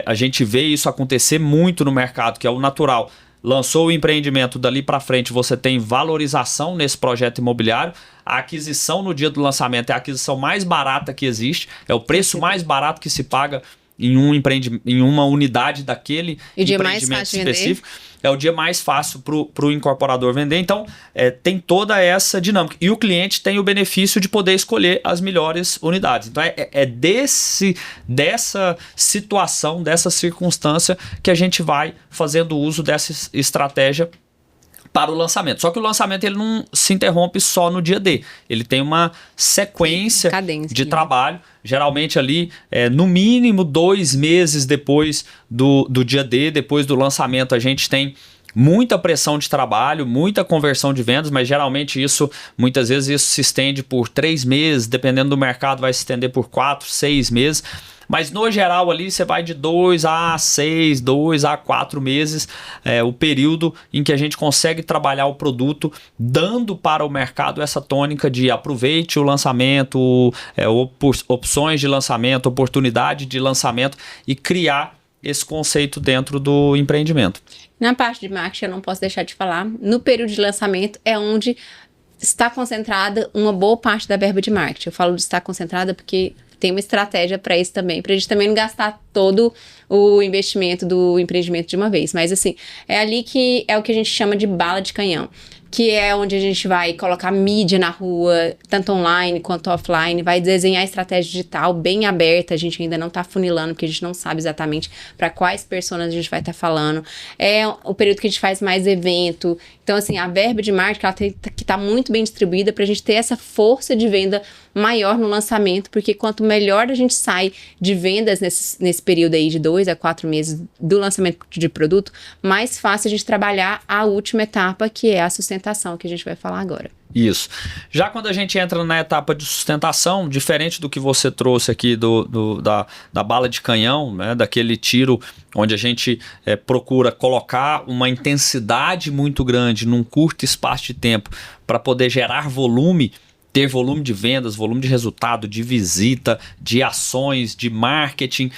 a gente vê isso acontecer muito no mercado, que é o natural. Lançou o empreendimento, dali para frente você tem valorização nesse projeto imobiliário. A aquisição no dia do lançamento é a aquisição mais barata que existe, é o preço mais barato que se paga em uma unidade daquele empreendimento específico. É o dia mais fácil para o incorporador vender. Então, tem toda essa dinâmica. E o cliente tem o benefício de poder escolher as melhores unidades. Então, dessa situação, dessa circunstância que a gente vai fazendo uso dessa estratégia para o lançamento. Só que o lançamento ele não se interrompe só no dia D. Ele tem uma sequência de trabalho. Geralmente ali, no mínimo 2 meses depois do dia D, depois do lançamento, a gente tem muita pressão de trabalho, muita conversão de vendas, mas geralmente muitas vezes isso se estende por 3 meses, dependendo do mercado vai se estender por 4, 6 meses. Mas no geral ali você vai de 2 a 6, 2 a 4 meses, o período em que a gente consegue trabalhar o produto, dando para o mercado essa tônica de aproveite o lançamento, opções de lançamento, oportunidade de lançamento e criar esse conceito dentro do empreendimento. Na parte de marketing eu não posso deixar de falar, no período de lançamento é onde está concentrada uma boa parte da verba de marketing. Eu falo de estar concentrada porque tem uma estratégia para isso também, para a gente também não gastar todo o investimento do empreendimento de uma vez. Mas assim, é ali que é o que a gente chama de bala de canhão, que é onde a gente vai colocar mídia na rua, tanto online quanto offline, vai desenhar estratégia digital bem aberta, a gente ainda não está funilando, porque a gente não sabe exatamente para quais pessoas a gente vai estar falando. É o período que a gente faz mais evento. Então, assim, a verba de marketing, ela tem que estar muito bem distribuída para a gente ter essa força de venda maior no lançamento, porque quanto melhor a gente sai de vendas nesse período aí de 2 a 4 meses do lançamento de produto, mais fácil a gente trabalhar a última etapa, que é a sustentação, que a gente vai falar agora. Isso. Já quando a gente entra na etapa de sustentação, diferente do que você trouxe aqui da bala de canhão, né, daquele tiro onde a gente procura colocar uma intensidade muito grande num curto espaço de tempo para poder gerar volume, ter volume de vendas, volume de resultado, de visita, de ações, de marketing.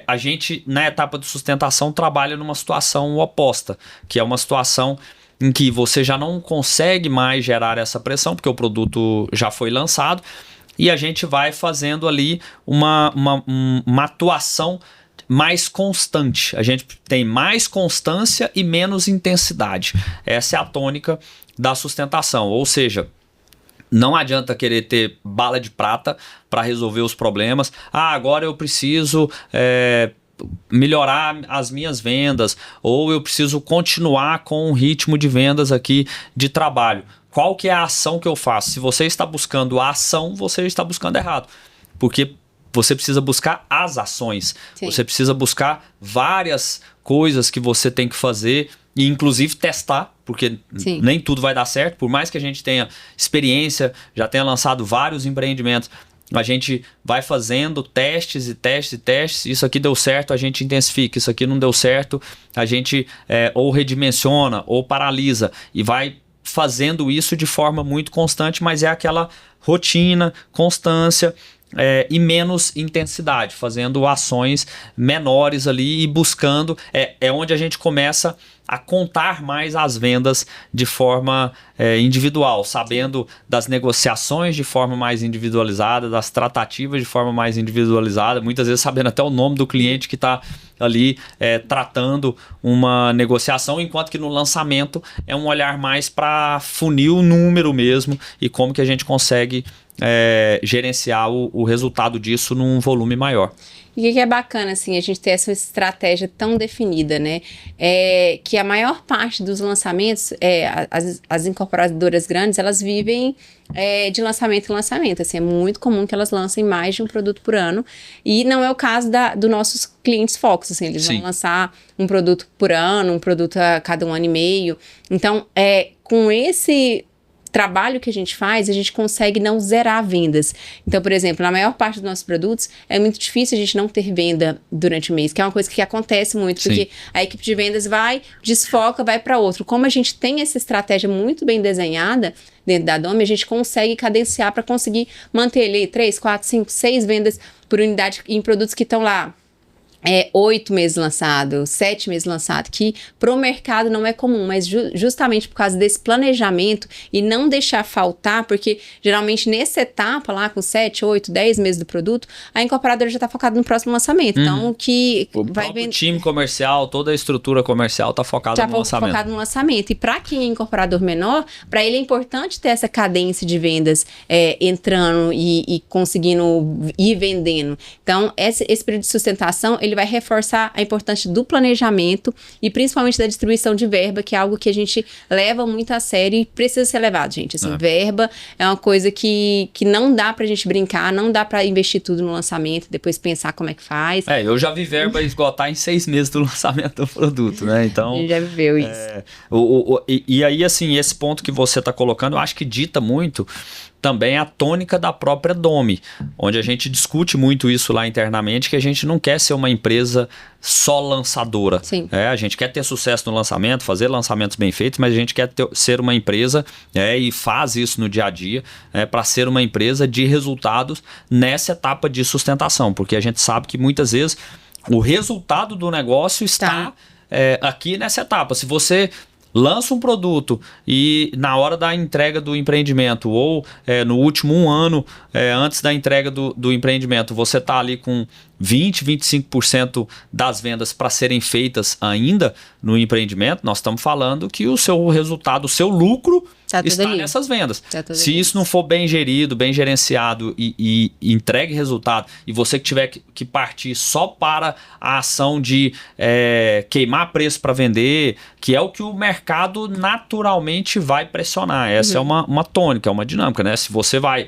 A gente, na etapa de sustentação, trabalha numa situação oposta, que é uma situação em que você já não consegue mais gerar essa pressão, porque o produto já foi lançado, e a gente vai fazendo ali uma atuação mais constante. A gente tem mais constância e menos intensidade. Essa é a tônica da sustentação, ou seja, não adianta querer ter bala de prata para resolver os problemas. Agora eu preciso melhorar as minhas vendas, ou eu preciso continuar com um ritmo de vendas aqui de trabalho. Qual que é a ação que eu faço? Se você está buscando a ação, você está buscando errado. Porque você precisa buscar as ações. Sim. Você precisa buscar várias coisas que você tem que fazer e inclusive testar, porque Sim. nem tudo vai dar certo. Por mais que a gente tenha experiência, já tenha lançado vários empreendimentos, a gente vai fazendo testes e testes e testes. Isso aqui deu certo, a gente intensifica. Isso aqui não deu certo, a gente ou redimensiona ou paralisa. E vai fazendo isso de forma muito constante, mas é aquela rotina, constância e menos intensidade. Fazendo ações menores ali e buscando. É onde a gente começa a contar mais as vendas de forma individual, sabendo das negociações de forma mais individualizada, das tratativas de forma mais individualizada, muitas vezes sabendo até o nome do cliente que está ali tratando uma negociação, enquanto que no lançamento é um olhar mais para funil número mesmo e como que a gente consegue gerenciar o resultado disso num volume maior. E o que é bacana, assim, a gente ter essa estratégia tão definida, né? Que a maior parte dos lançamentos, as incorporadoras grandes, elas vivem de lançamento em lançamento. Assim, é muito comum que elas lancem mais de um produto por ano. E não é o caso dos nossos clientes focos, assim, eles Sim. vão lançar um produto por ano, um produto a cada 1 ano e meio. Então, com esse trabalho que a gente faz, a gente consegue não zerar vendas. Então, por exemplo, na maior parte dos nossos produtos, é muito difícil a gente não ter venda durante o mês, que é uma coisa que acontece muito, Sim. porque a equipe de vendas desfoca, vai para outro. Como a gente tem essa estratégia muito bem desenhada dentro da Domi, a gente consegue cadenciar para conseguir manter ali 3, 4, 5, 6 vendas por unidade em produtos que estão lá 8 meses lançado, 7 meses lançado, que pro mercado não é comum, mas justamente por causa desse planejamento e não deixar faltar, porque geralmente nessa etapa lá com 7, 8, 10 meses do produto, a incorporadora já está focada no próximo lançamento. Então, o time comercial, toda a estrutura comercial está focada no lançamento. Focado no lançamento. E para quem é incorporador menor, para ele é importante ter essa cadência de vendas entrando e conseguindo ir vendendo. Então, esse período de sustentação, ele vai reforçar a importância do planejamento e principalmente da distribuição de verba, que é algo que a gente leva muito a sério e precisa ser levado, gente. Assim, verba é uma coisa que não dá pra gente brincar, não dá pra investir tudo no lançamento, depois pensar como é que faz. Eu já vi verba esgotar em 6 meses do lançamento do produto, né? Então, a gente já viveu isso. E aí, assim, esse ponto que você tá colocando, eu acho que dita muito também a tônica da própria Domi, onde a gente discute muito isso lá internamente, que a gente não quer ser uma empresa só lançadora. Sim. A gente quer ter sucesso no lançamento, fazer lançamentos bem feitos, mas a gente quer ser uma empresa e faz isso no dia a dia para ser uma empresa de resultados nessa etapa de sustentação, porque a gente sabe que muitas vezes o resultado do negócio está aqui nessa etapa. Se você lança um produto e na hora da entrega do empreendimento ou no último 1 ano antes da entrega do empreendimento, você está ali com 20, 25% das vendas para serem feitas ainda no empreendimento, nós estamos falando que o seu resultado, o seu lucro está nessas vendas. Se isso não for bem gerido, bem gerenciado e entregue resultado, e você que tiver que partir só para a ação de queimar preço para vender, que é o que o mercado naturalmente vai pressionar. Essa é uma tônica, é uma dinâmica, né? Se você vai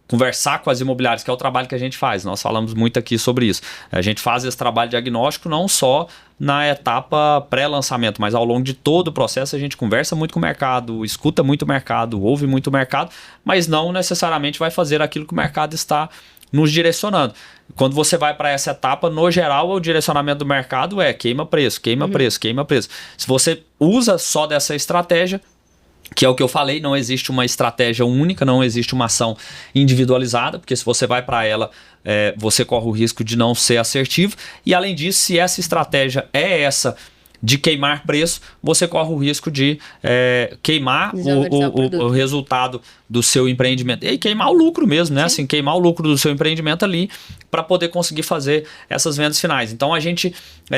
conversar com as imobiliárias, que é o trabalho que a gente faz, nós falamos muito aqui sobre isso. A gente faz esse trabalho diagnóstico não só na etapa pré-lançamento, mas ao longo de todo o processo a gente conversa muito com o mercado, escuta muito o mercado, ouve muito o mercado, mas não necessariamente vai fazer aquilo que o mercado está nos direcionando. Quando você vai para essa etapa, no geral, o direcionamento do mercado queima preço, queima preço, queima preço. Se você usa só dessa estratégia, que é o que eu falei, não existe uma estratégia única, não existe uma ação individualizada, porque se você vai para ela, você corre o risco de não ser assertivo. E além disso, se essa estratégia é essa de queimar preço, você corre o risco de queimar o resultado do seu empreendimento. E queimar o lucro mesmo, né? Assim, queimar o lucro do seu empreendimento ali para poder conseguir fazer essas vendas finais. Então a gente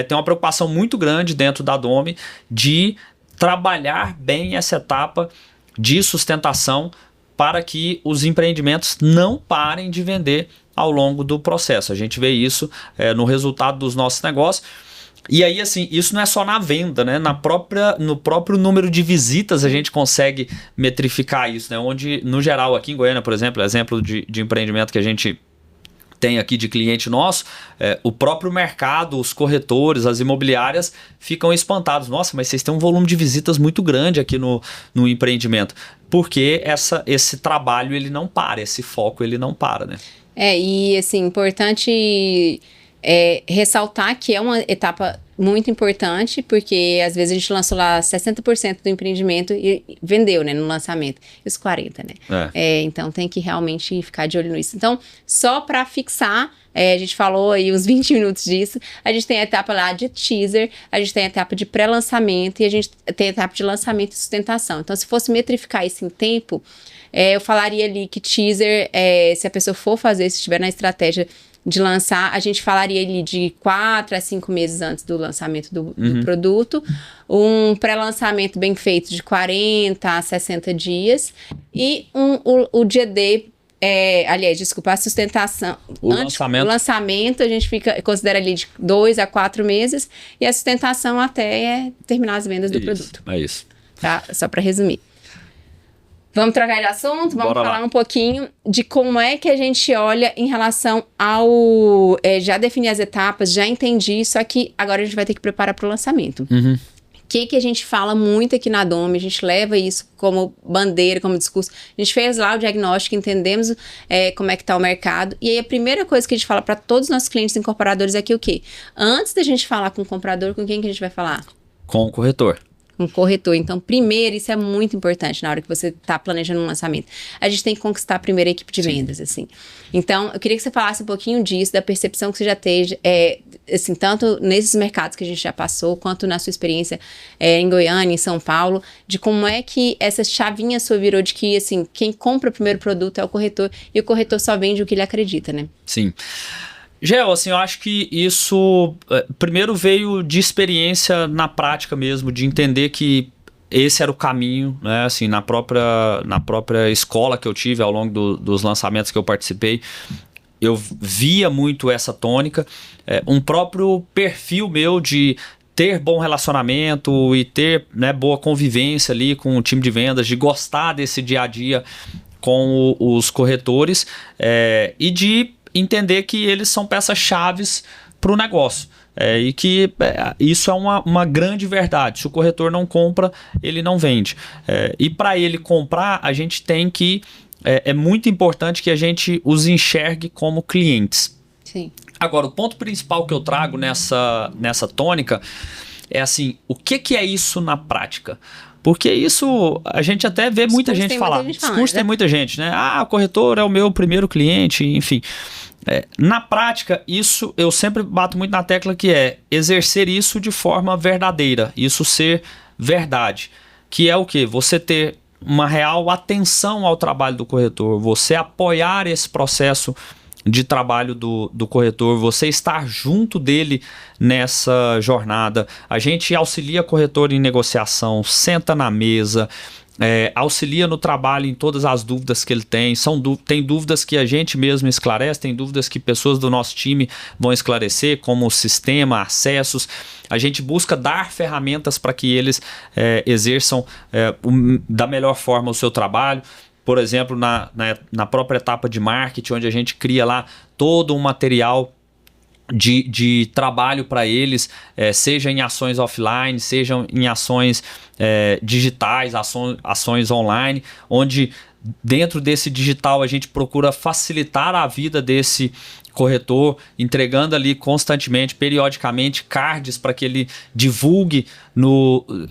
tem uma preocupação muito grande dentro da Domi de trabalhar bem essa etapa de sustentação para que os empreendimentos não parem de vender ao longo do processo. A gente vê isso no resultado dos nossos negócios. E aí, assim, isso não é só na venda, né? No próprio número de visitas a gente consegue metrificar isso, né? Onde, no geral, aqui em Goiânia, por exemplo, exemplo de empreendimento que a gente tem aqui de cliente nosso, o próprio mercado, os corretores, as imobiliárias ficam espantados. Nossa, mas vocês têm um volume de visitas muito grande aqui no empreendimento. Porque esse trabalho ele não para, esse foco ele não para, né? E assim, importante ressaltar que é uma etapa muito importante, porque às vezes a gente lançou lá 60% do empreendimento e vendeu, né, no lançamento, e os 40%, né? Então tem que realmente ficar de olho nisso. Então, só para fixar, a gente falou aí uns 20 minutos disso, a gente tem a etapa lá de teaser, a gente tem a etapa de pré-lançamento e a gente tem a etapa de lançamento e sustentação. Então, se fosse metrificar isso em tempo, eu falaria ali que teaser, se a pessoa for fazer, se estiver na estratégia de lançar, a gente falaria ali de 4 a 5 meses antes do lançamento do produto, um pré-lançamento bem feito de 40 a 60 dias e o dia D, a sustentação. O lançamento a gente considera ali de 2 a 4 meses e a sustentação até terminar as vendas do produto. É isso. Tá? Só para resumir. Vamos trocar de assunto? Vamos falar um pouquinho de como é que a gente olha em relação ao... já defini as etapas, já entendi, só que agora a gente vai ter que preparar para o lançamento. O que a gente fala muito aqui na Domi, a gente leva isso como bandeira, como discurso. A gente fez lá o diagnóstico, entendemos como é que está o mercado. E aí a primeira coisa que a gente fala para todos os nossos clientes incorporadores é que o quê? Antes da gente falar com o comprador, com quem que a gente vai falar? Com o corretor. Um corretor. Então, primeiro, isso é muito importante na hora que você está planejando um lançamento. A gente tem que conquistar a primeira equipe de vendas, assim. Então, eu queria que você falasse um pouquinho disso, da percepção que você já teve, assim, tanto nesses mercados que a gente já passou, quanto na sua experiência em Goiânia, em São Paulo, de como é que essa chavinha sua virou de que, assim, quem compra o primeiro produto é o corretor, e o corretor só vende o que ele acredita, né? Sim. Gel, assim, eu acho que isso primeiro veio de experiência na prática mesmo, de entender que esse era o caminho, né? Assim, na própria escola que eu tive ao longo dos lançamentos que eu participei, eu via muito essa tônica, um próprio perfil meu de ter bom relacionamento e ter, né, boa convivência ali com o time de vendas, de gostar desse dia a dia com os corretores e de entender que eles são peças-chaves para o negócio. E que isso é uma grande verdade. Se o corretor não compra, ele não vende. E para ele comprar, a gente tem que... É muito importante que a gente os enxergue como clientes. Sim. Agora, o ponto principal que eu trago nessa tônica é assim, o que é isso na prática? Porque isso a gente até vê muita gente falar. Discurso tem muita gente, né? O corretor é o meu primeiro cliente, enfim. Na prática, isso eu sempre bato muito na tecla que é exercer isso de forma verdadeira, isso ser verdade, que é o quê? Você ter uma real atenção ao trabalho do corretor, você apoiar esse processo de trabalho do corretor, você estar junto dele nessa jornada. A gente auxilia corretor em negociação, senta na mesa, auxilia no trabalho em todas as dúvidas que ele tem. Tem dúvidas que a gente mesmo esclarece, tem dúvidas que pessoas do nosso time vão esclarecer, como o sistema, acessos. A gente busca dar ferramentas para que eles exerçam da melhor forma o seu trabalho. Por exemplo, na própria etapa de marketing, onde a gente cria lá todo um material de trabalho para eles, seja em ações offline, seja em ações digitais, ações online, onde dentro desse digital a gente procura facilitar a vida desse corretor, entregando ali constantemente, periodicamente, cards para que ele divulgue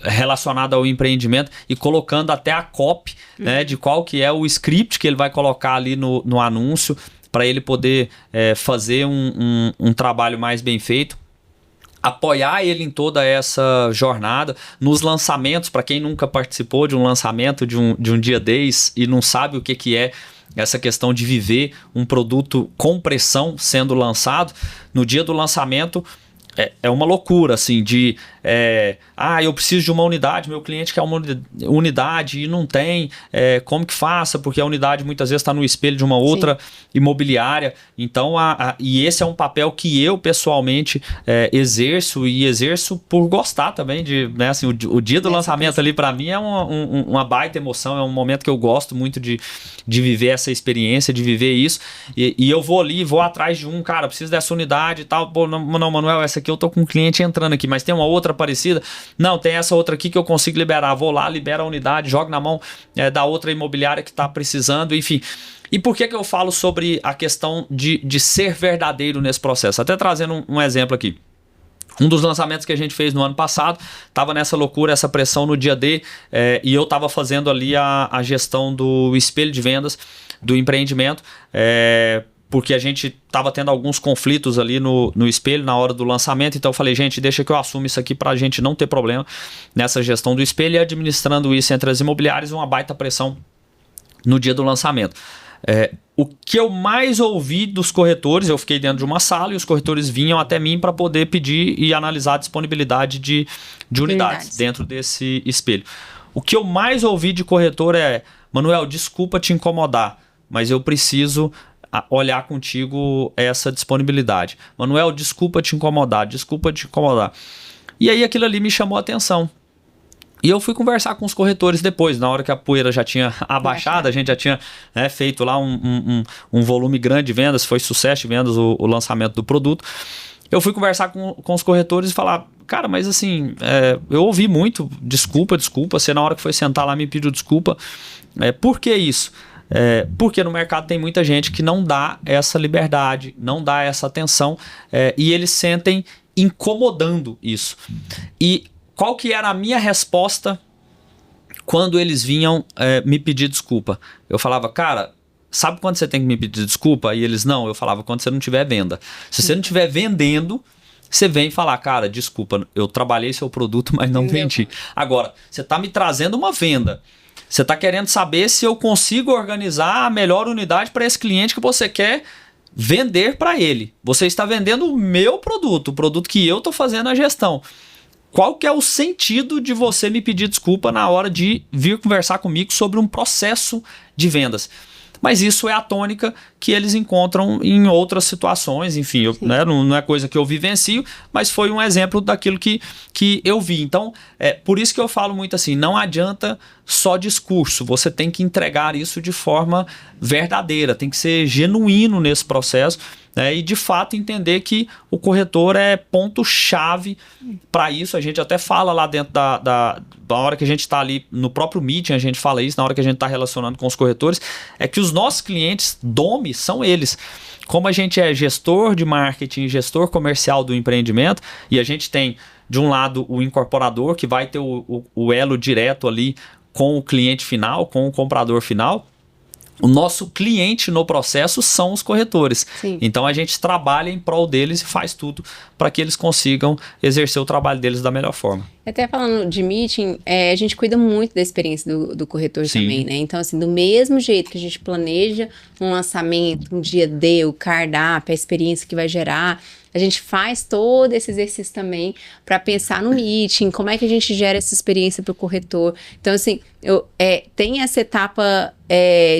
relacionado ao empreendimento e colocando até a copy, né, de qual que é o script que ele vai colocar ali no anúncio, para ele poder fazer um trabalho mais bem feito. Apoiar ele em toda essa jornada, nos lançamentos, para quem nunca participou de um lançamento de um dia 10 e não sabe o que é essa questão de viver um produto com pressão sendo lançado, no dia do lançamento é uma loucura, assim, eu preciso de uma unidade, meu cliente quer uma unidade e não tem, como que faça? Porque a unidade muitas vezes está no espelho de uma outra imobiliária. Então, e esse é um papel que eu pessoalmente exerço por gostar também né, assim, o dia do lançamento ali para mim é uma baita emoção, é um momento que eu gosto muito de viver essa experiência, de viver isso, e eu vou ali, vou atrás de cara, preciso dessa unidade e tal, pô, não, Manuel, essa aqui eu tô com um cliente entrando aqui, mas tem uma outra parecida, não, tem essa outra aqui que eu consigo liberar, vou lá, libero a unidade, jogo na mão da outra imobiliária que está precisando, enfim. E por que eu falo sobre a questão de ser verdadeiro nesse processo? Até trazendo um exemplo aqui. Um dos lançamentos que a gente fez no ano passado, estava nessa loucura, essa pressão no dia D, e eu estava fazendo ali a gestão do espelho de vendas do empreendimento, porque a gente estava tendo alguns conflitos ali no espelho na hora do lançamento, então eu falei, gente, deixa que eu assumo isso aqui para a gente não ter problema nessa gestão do espelho, e administrando isso entre as imobiliárias, uma baita pressão no dia do lançamento. O que eu mais ouvi dos corretores, eu fiquei dentro de uma sala e os corretores vinham até mim para poder pedir e analisar a disponibilidade de unidades dentro desse espelho. O que eu mais ouvi de corretor Manuel, desculpa te incomodar, mas eu preciso olhar contigo essa disponibilidade. Manuel, desculpa te incomodar. E aí aquilo ali me chamou a atenção. E eu fui conversar com os corretores depois, na hora que a poeira já tinha abaixado, a gente já tinha feito lá um volume grande de vendas, foi sucesso de vendas o lançamento do produto. Eu fui conversar com os corretores e falar, cara, mas assim, eu ouvi muito, desculpa, você na hora que foi sentar lá me pediu desculpa. Por que isso? Porque no mercado tem muita gente que não dá essa liberdade, não dá essa atenção, e eles sentem incomodando isso. E qual que era a minha resposta quando eles vinham me pedir desculpa? Eu falava, cara, sabe quando você tem que me pedir desculpa? E eles, não. Eu falava, quando você não tiver venda. Se você não estiver vendendo, você vem falar, cara, desculpa, eu trabalhei seu produto, mas não vendi. Agora, você está me trazendo uma venda. Você está querendo saber se eu consigo organizar a melhor unidade para esse cliente que você quer vender para ele. Você está vendendo o meu produto, o produto que eu estou fazendo a gestão. Qual que é o sentido de você me pedir desculpa na hora de vir conversar comigo sobre um processo de vendas? Mas isso é a tônica que eles encontram em outras situações, enfim, não é coisa que eu vivencio, mas foi um exemplo daquilo que eu vi. Então, por isso que eu falo muito assim, não adianta só discurso, você tem que entregar isso de forma verdadeira, tem que ser genuíno nesse processo, e de fato entender que o corretor é ponto-chave para isso. A gente até fala lá dentro da hora que a gente está ali no próprio meeting, a gente fala isso, na hora que a gente está relacionando com os corretores, é que os nossos clientes DOME são eles. Como a gente é gestor de marketing, gestor comercial do empreendimento, e a gente tem de um lado o incorporador, que vai ter o elo direto ali com o cliente final, com o comprador final, o nosso cliente no processo são os corretores. Sim. Então a gente trabalha em prol deles e faz tudo para que eles consigam exercer o trabalho deles da melhor forma. Até falando de meeting, a gente cuida muito da experiência do corretor Sim. também, né? Então, assim, do mesmo jeito que a gente planeja um lançamento, um dia D, o cardápio, a experiência que vai gerar, a gente faz todo esse exercício também para pensar no meeting, como é que a gente gera essa experiência para o corretor. Então, assim, tem essa etapa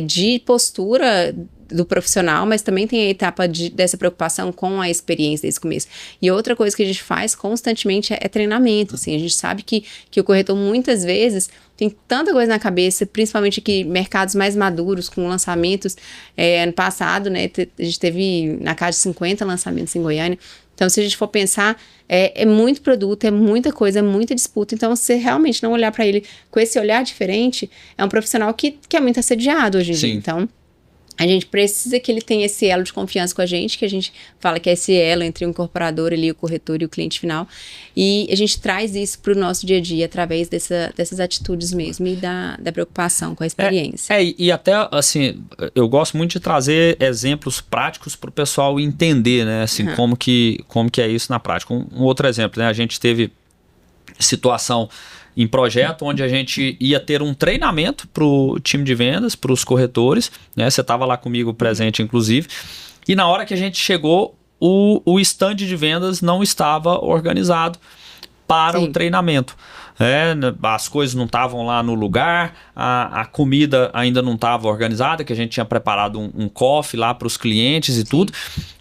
de postura do profissional, mas também tem a etapa dessa preocupação com a experiência desde o começo. E outra coisa que a gente faz constantemente é treinamento, assim, a gente sabe que o corretor muitas vezes tem tanta coisa na cabeça, principalmente aqui mercados mais maduros, com lançamentos, ano passado, né, a gente teve na casa de 50 lançamentos em Goiânia. Então, se a gente for pensar, é muito produto, é muita coisa, é muita disputa. Então, se realmente não olhar para ele com esse olhar diferente, é um profissional que é muito assediado hoje em dia. Então, a gente precisa que ele tenha esse elo de confiança com a gente, que a gente fala que é esse elo entre o incorporador ali, o corretor e o cliente final. E a gente traz isso para o nosso dia a dia através dessas atitudes mesmo e da preocupação com a experiência. E até, assim, eu gosto muito de trazer exemplos práticos para o pessoal entender, né, assim, como que é isso na prática. Um outro exemplo, né, a gente teve situação em projeto onde a gente ia ter um treinamento para o time de vendas, para os corretores, né? Você estava lá comigo presente, inclusive, e na hora que a gente chegou, o stand de vendas não estava organizado para o treinamento. As coisas não estavam lá no lugar, a comida ainda não estava organizada, que a gente tinha preparado um coffee lá para os clientes e tudo.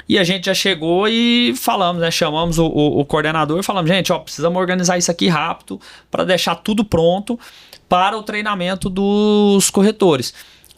E a gente já chegou e falamos, né? Chamamos o coordenador e falamos, gente, precisamos organizar isso aqui rápido para deixar tudo pronto para o treinamento dos corretores.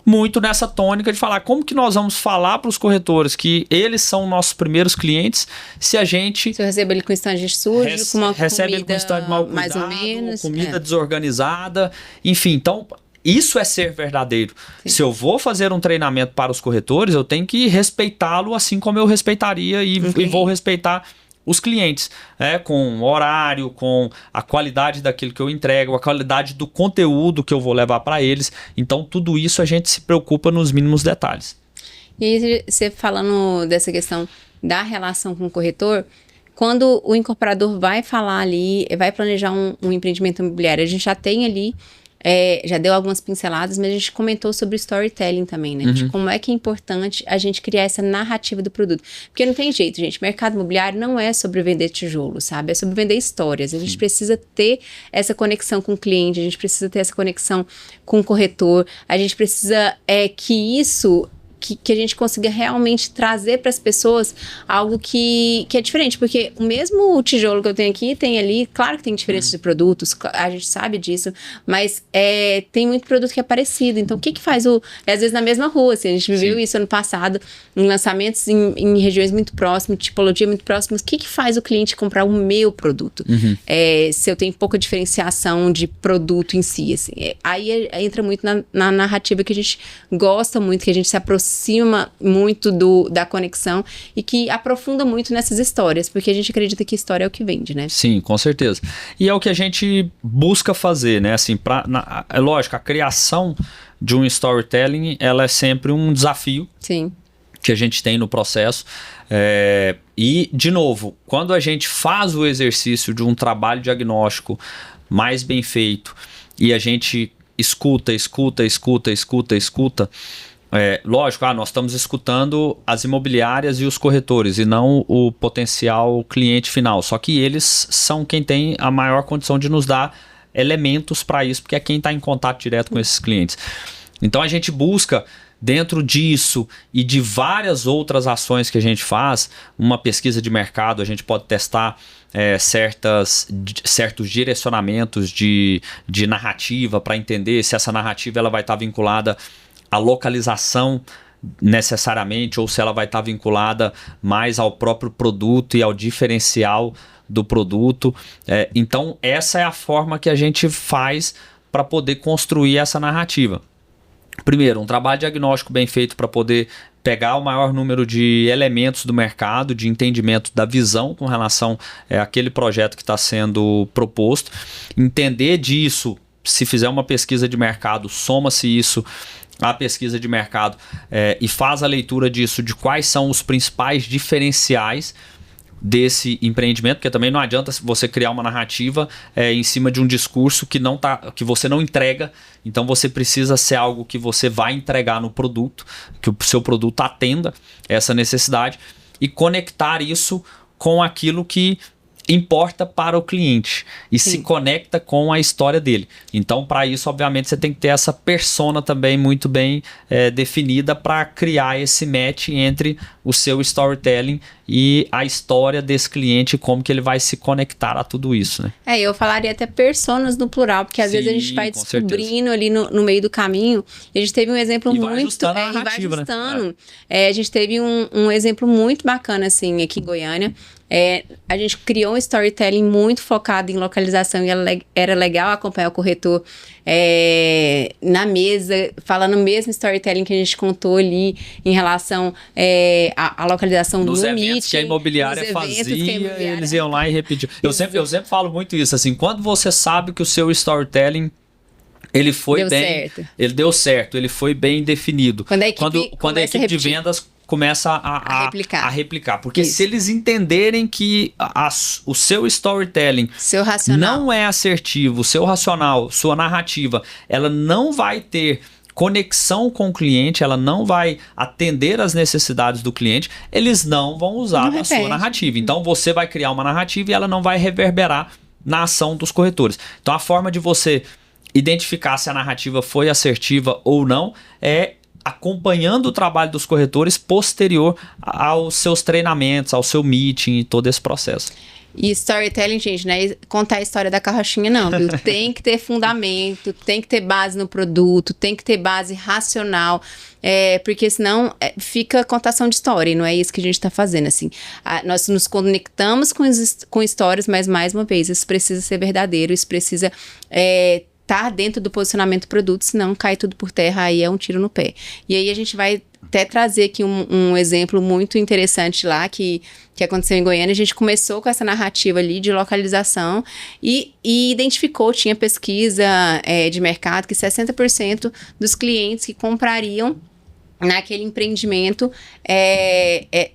Muito nessa tônica de falar como que nós vamos falar para os corretores que eles são nossos primeiros clientes se a gente... Se eu recebo ele com stand sujo, com uma recebe comida ele com stand mal cuidado, mais ou menos, comida desorganizada, enfim, então... Isso é ser verdadeiro. Sim. Se eu vou fazer um treinamento para os corretores, eu tenho que respeitá-lo assim como eu respeitaria e vou respeitar os clientes, com horário, com a qualidade daquilo que eu entrego, a qualidade do conteúdo que eu vou levar para eles. Então, tudo isso a gente se preocupa nos mínimos detalhes. E aí, você falando dessa questão da relação com o corretor, quando o incorporador vai falar ali, vai planejar um empreendimento imobiliário, a gente já tem ali... já deu algumas pinceladas, mas a gente comentou sobre storytelling também, né? De como é que é importante a gente criar essa narrativa do produto. Porque não tem jeito, gente. Mercado imobiliário não é sobre vender tijolo, sabe? É sobre vender histórias. A gente precisa ter essa conexão com o cliente, a gente precisa ter essa conexão com o corretor, a gente precisa que isso... Que a gente consiga realmente trazer para as pessoas algo que é diferente, porque o mesmo tijolo que eu tenho aqui tem ali, claro que tem diferença de produtos, a gente sabe disso, mas tem muito produto que é parecido, então o que faz às vezes na mesma rua, assim, a gente viveu isso ano passado, em lançamentos em regiões muito próximas, tipologia muito próximas, o que faz o cliente comprar o meu produto? Se eu tenho pouca diferenciação de produto em si, assim, aí entra muito na narrativa que a gente gosta muito, que a gente se aproxima muito da conexão e que aprofunda muito nessas histórias, porque a gente acredita que história é o que vende, né? Sim, com certeza. E é o que a gente busca fazer, né? Assim, é lógico, a criação de um storytelling, ela é sempre um desafio. Sim. Que a gente tem no processo. E, de novo, quando a gente faz o exercício de um trabalho diagnóstico mais bem feito e a gente escuta, lógico, nós estamos escutando as imobiliárias e os corretores e não o potencial cliente final, só que eles são quem tem a maior condição de nos dar elementos para isso, porque é quem está em contato direto com esses clientes. Então a gente busca, dentro disso e de várias outras ações que a gente faz, uma pesquisa de mercado, a gente pode testar certos direcionamentos de narrativa para entender se essa narrativa ela vai estar vinculada à localização necessariamente ou se ela vai estar vinculada mais ao próprio produto e ao diferencial do produto. Então essa é a forma que a gente faz para poder construir essa narrativa. Primeiro, um trabalho diagnóstico bem feito para poder pegar o maior número de elementos do mercado, de entendimento da visão com relação àquele projeto que está sendo proposto, entender disso se fizer uma pesquisa de mercado, soma-se isso à pesquisa de mercado e faz a leitura disso, de quais são os principais diferenciais desse empreendimento, porque também não adianta você criar uma narrativa em cima de um discurso que você não entrega. Então você precisa ser algo que você vai entregar no produto, que o seu produto atenda essa necessidade e conectar isso com aquilo que importa para o cliente e se conecta com a história dele. Então, para isso, obviamente, você tem que ter essa persona também muito bem definida para criar esse match entre o seu storytelling e a história desse cliente, como que ele vai se conectar a tudo isso, né? Eu falaria até personas no plural, porque às vezes a gente vai descobrindo ali no meio do caminho. A gente teve um exemplo e vai ajustando a narrativa, né? A gente teve um exemplo muito bacana, assim, aqui em Goiânia. A gente criou um storytelling muito focado em localização e era legal acompanhar o corretor na mesa, falando o mesmo storytelling que a gente contou ali em relação à localização nos do eventos meeting, que a imobiliária fazia, eles iam lá e repetiam. Eu sempre falo muito isso, assim, quando você sabe que o seu storytelling ele deu certo, ele foi bem definido. Quando a equipe de vendas começa a replicar. Porque se eles entenderem que o seu storytelling não é assertivo, o seu racional, sua narrativa, ela não vai ter conexão com o cliente, ela não vai atender às necessidades do cliente, eles não vão usar a sua narrativa. Então você vai criar uma narrativa e ela não vai reverberar na ação dos corretores. Então a forma de você identificar se a narrativa foi assertiva ou não é acompanhando o trabalho dos corretores posterior aos seus treinamentos, ao seu meeting e todo esse processo. E storytelling, gente, não é contar a história da carrochinha, não, viu? Tem que ter fundamento, tem que ter base no produto, tem que ter base racional, porque senão fica contação de história, e não é isso que a gente está fazendo, assim. Nós nos conectamos com histórias, mas, mais uma vez, isso precisa ser verdadeiro, isso precisa estar dentro do posicionamento do produto, senão cai tudo por terra, aí é um tiro no pé. E aí a gente vai até trazer aqui um exemplo muito interessante lá que aconteceu em Goiânia. A gente começou com essa narrativa ali de localização e identificou, tinha pesquisa de mercado, que 60% dos clientes que comprariam naquele empreendimento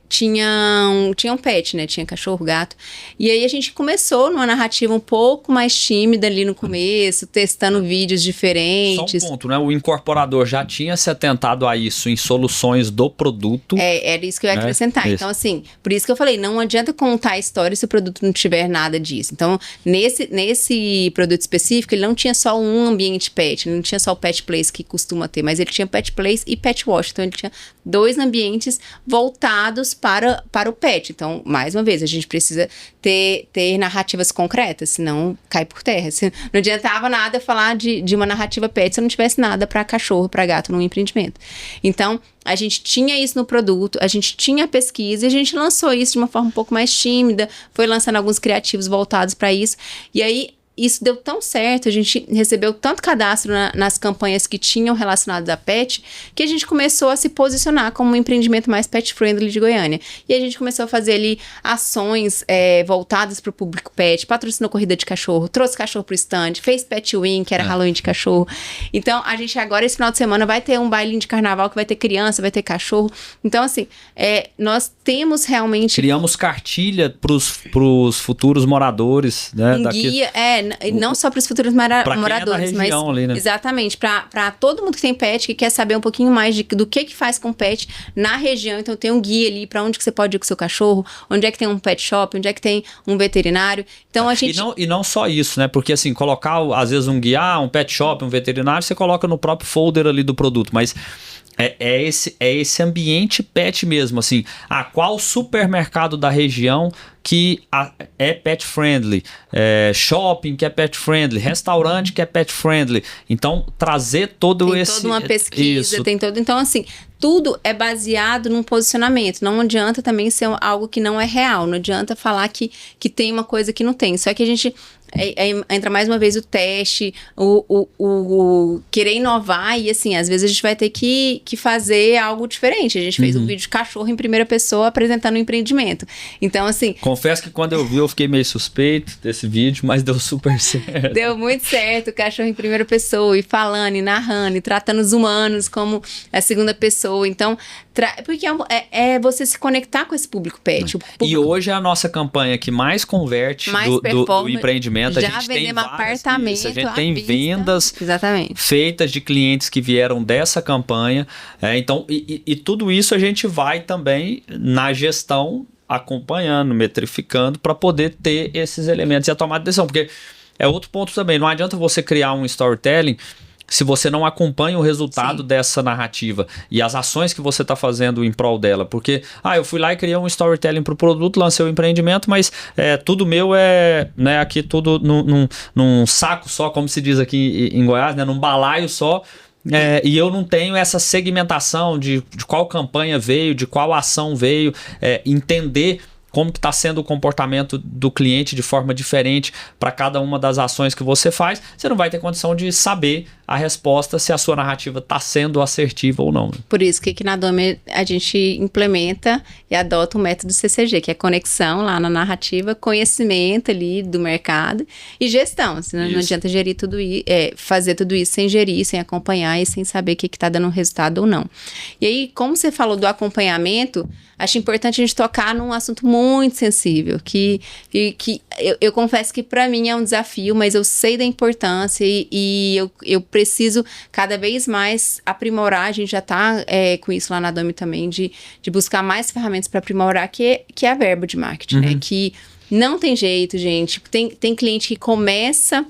tinha um pet, né? Tinha cachorro, gato. E aí a gente começou numa narrativa um pouco mais tímida ali no começo, testando vídeos diferentes. Só um ponto, né? O incorporador já tinha se atentado a isso em soluções do produto. Era isso que eu ia acrescentar. Então, assim, por isso que eu falei, não adianta contar a história se o produto não tiver nada disso. Então, nesse produto específico, ele não tinha só um ambiente pet, ele não tinha só o pet place que costuma ter, mas ele tinha pet place e pet wash. Então, ele tinha 2 ambientes voltados para o pet. Então, mais uma vez, a gente precisa ter narrativas concretas, senão cai por terra. Não adiantava nada falar de uma narrativa pet se não tivesse nada para cachorro, para gato no empreendimento. Então, a gente tinha isso no produto, a gente tinha a pesquisa e a gente lançou isso de uma forma um pouco mais tímida, foi lançando alguns criativos voltados para isso. E aí, isso deu tão certo, a gente recebeu tanto cadastro nas campanhas que tinham relacionados a pet, que a gente começou a se posicionar como um empreendimento mais pet-friendly de Goiânia. E a gente começou a fazer ali ações voltadas para o público pet, patrocinou corrida de cachorro, trouxe cachorro para o stand, fez Pet Win, que era Halloween de cachorro. Então, a gente agora, esse final de semana, vai ter um bailinho de carnaval que vai ter criança, vai ter cachorro. Então, assim, nós temos realmente... Criamos cartilha para os futuros moradores, né? Guia, não só para os futuros moradores, mas ali, né? Exatamente, para todo mundo que tem pet, que quer saber um pouquinho mais do que faz com pet na região. Então tem um guia ali para onde que você pode ir com o seu cachorro, onde é que tem um pet shop, onde é que tem um veterinário. Então a gente... E não só isso, né? Porque assim, colocar às vezes um guia, um pet shop, um veterinário, você coloca no próprio folder ali do produto, mas é esse ambiente pet mesmo, assim. Qual supermercado da região que é pet friendly, shopping que é pet friendly, restaurante que é pet friendly. Então, trazer tem toda uma pesquisa, tem todo... Então, assim, tudo é baseado num posicionamento. Não adianta também ser algo que não é real. Não adianta falar que tem uma coisa que não tem. Só que a gente... entra mais uma vez o teste, o querer inovar e assim, às vezes a gente vai ter que fazer algo diferente. A gente fez um vídeo de cachorro em primeira pessoa apresentando um empreendimento. Então, assim... Confesso que quando eu vi, eu fiquei meio suspeito desse vídeo, mas deu super certo. Deu muito certo, o cachorro em primeira pessoa, e falando, e narrando, e tratando os humanos como a segunda pessoa. Então, porque é você se conectar com esse público pet. E hoje é a nossa campanha que mais converte do empreendimento. A gente tem apartamento, a gente tem vendas exatamente feitas de clientes que vieram dessa campanha. Então, e tudo isso a gente vai também na gestão acompanhando, metrificando, para poder ter esses elementos e a tomada de decisão. Porque é outro ponto também, não adianta você criar um storytelling se você não acompanha o resultado dessa narrativa e as ações que você está fazendo em prol dela. Porque, eu fui lá e criei um storytelling para o produto, lancei o empreendimento, mas tudo meu aqui tudo num saco só, como se diz aqui em Goiás, num balaio só. E eu não tenho essa segmentação de qual campanha veio, de qual ação veio, entender como que está sendo o comportamento do cliente de forma diferente para cada uma das ações que você faz. Você não vai ter condição de saber a resposta se a sua narrativa está sendo assertiva ou não. Por isso que aqui na Domi a gente implementa e adota o método CCG, que é conexão lá na narrativa, conhecimento ali do mercado e gestão. Senão não adianta gerir tudo isso, fazer tudo isso sem gerir, sem acompanhar e sem saber o que está dando resultado ou não. E aí, como você falou do acompanhamento, acho importante a gente tocar num assunto muito sensível, que eu confesso que para mim é um desafio, mas eu sei da importância e eu preciso cada vez mais aprimorar. A gente já está com isso lá na Domi também, de buscar mais ferramentas para aprimorar, que é a verba de marketing, né? Que não tem jeito, gente. Tem cliente que começa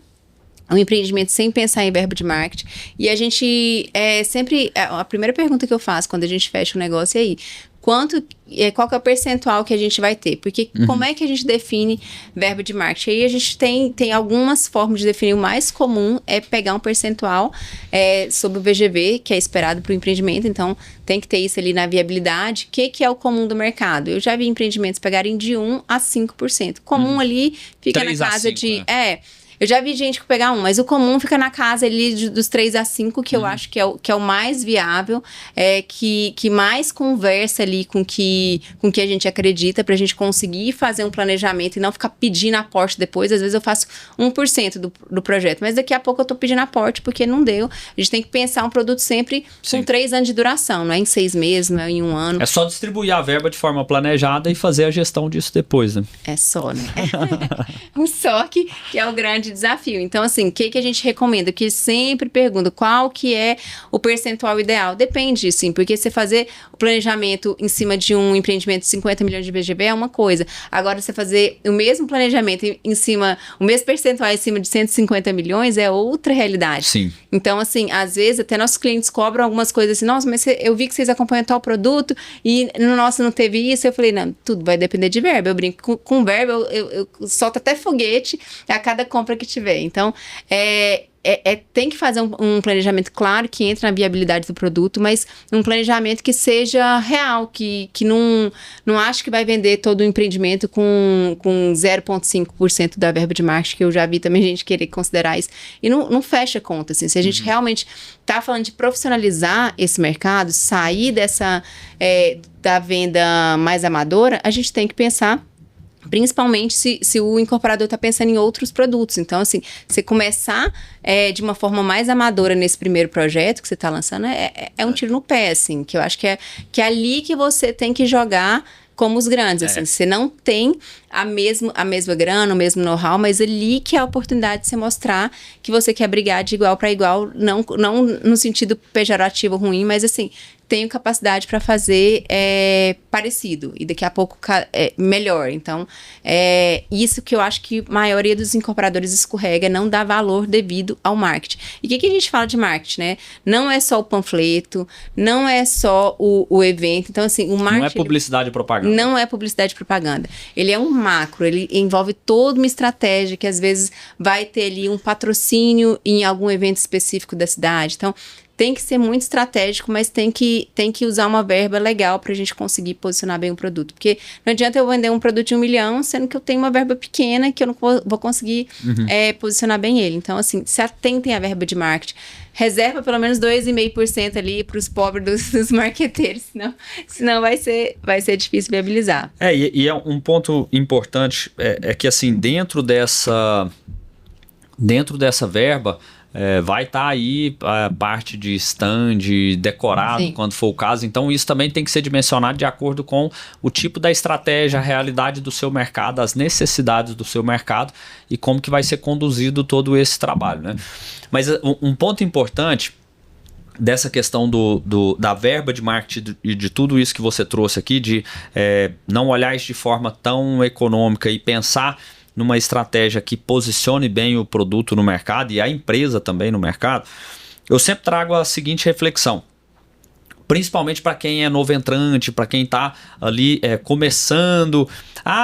um empreendimento sem pensar em verba de marketing. E a gente sempre... A primeira pergunta que eu faço quando a gente fecha o negócio é aí: qual que é o percentual que a gente vai ter? Porque como é que a gente define verba de marketing? Aí a gente tem algumas formas de definir. O mais comum é pegar um percentual sobre o VGV, que é esperado para o empreendimento. Então, tem que ter isso ali na viabilidade. O que é o comum do mercado? Eu já vi empreendimentos pegarem de 1% a 5%. Comum ali fica na casa 5, de... Eu já vi gente que pegar mas o comum fica na casa ali dos 3 a 5, que eu acho que é o mais viável, que mais conversa ali com que a gente acredita, pra gente conseguir fazer um planejamento e não ficar pedindo aporte depois. Às vezes eu faço 1% do projeto, mas daqui a pouco eu tô pedindo aporte porque não deu. A gente tem que pensar um produto sempre com 3 anos de duração, não é em 6 meses, não é em 1 ano. É só distribuir a verba de forma planejada e fazer a gestão disso depois, né? É só, né? Um só que é o grande desafio. Então, assim, o que a gente recomenda? Que sempre pergunta qual que é o percentual ideal. Depende, sim, porque você fazer o planejamento em cima de um empreendimento de 50 milhões de VGV é uma coisa. Agora, você fazer o mesmo planejamento o mesmo percentual em cima de 150 milhões é outra realidade. Sim. Então, assim, às vezes até nossos clientes cobram algumas coisas assim: nossa, mas eu vi que vocês acompanham tal produto e no nosso não teve isso. Eu falei: não, tudo vai depender de verba. Eu brinco com verba, eu solto até foguete a cada compra que tiver. Então, tem que fazer um planejamento claro, que entre na viabilidade do produto, mas um planejamento que seja real, que não acho que vai vender todo o empreendimento com 0,5% da verba de marketing, que eu já vi também gente querer considerar isso, e não fecha conta, assim. Se a gente realmente está falando de profissionalizar esse mercado, sair da venda mais amadora, a gente tem que pensar principalmente se o incorporador está pensando em outros produtos. Então, assim, você começar de uma forma mais amadora nesse primeiro projeto que você está lançando é um tiro no pé, assim, que eu acho que é ali que você tem que jogar como os grandes, assim. Você não tem a mesma grana, o mesmo know-how, mas ali que é a oportunidade de você mostrar que você quer brigar de igual para igual, não no sentido pejorativo ruim, mas assim, tenho capacidade para fazer parecido e daqui a pouco melhor. Então, isso que eu acho que a maioria dos incorporadores escorrega, não dá valor devido ao marketing. E o que a gente fala de marketing, né? Não é só o panfleto, não é só o evento. Então, assim, o marketing... Não é publicidade e propaganda. Não é publicidade e propaganda. Ele é um macro, ele envolve toda uma estratégia que às vezes vai ter ali um patrocínio em algum evento específico da cidade. Então, tem que ser muito estratégico, mas tem que usar uma verba legal para a gente conseguir posicionar bem o produto. Porque não adianta eu vender um produto de 1 milhão, sendo que eu tenho uma verba pequena que eu não vou conseguir posicionar bem ele. Então, assim, se atentem à verba de marketing. Reserva pelo menos 2,5% ali para os pobres dos marqueteiros, senão vai ser difícil viabilizar. E é um ponto importante, é que assim, dentro dessa verba, vai estar aí a parte de stand, decorado, sim, quando for o caso. Então, isso também tem que ser dimensionado de acordo com o tipo da estratégia, a realidade do seu mercado, as necessidades do seu mercado e como que vai ser conduzido todo esse trabalho, né? Mas um ponto importante dessa questão da verba de marketing e de tudo isso que você trouxe aqui, de não olhar isso de forma tão econômica e pensar numa estratégia que posicione bem o produto no mercado e a empresa também no mercado, eu sempre trago a seguinte reflexão, principalmente para quem é novo entrante, para quem está ali começando.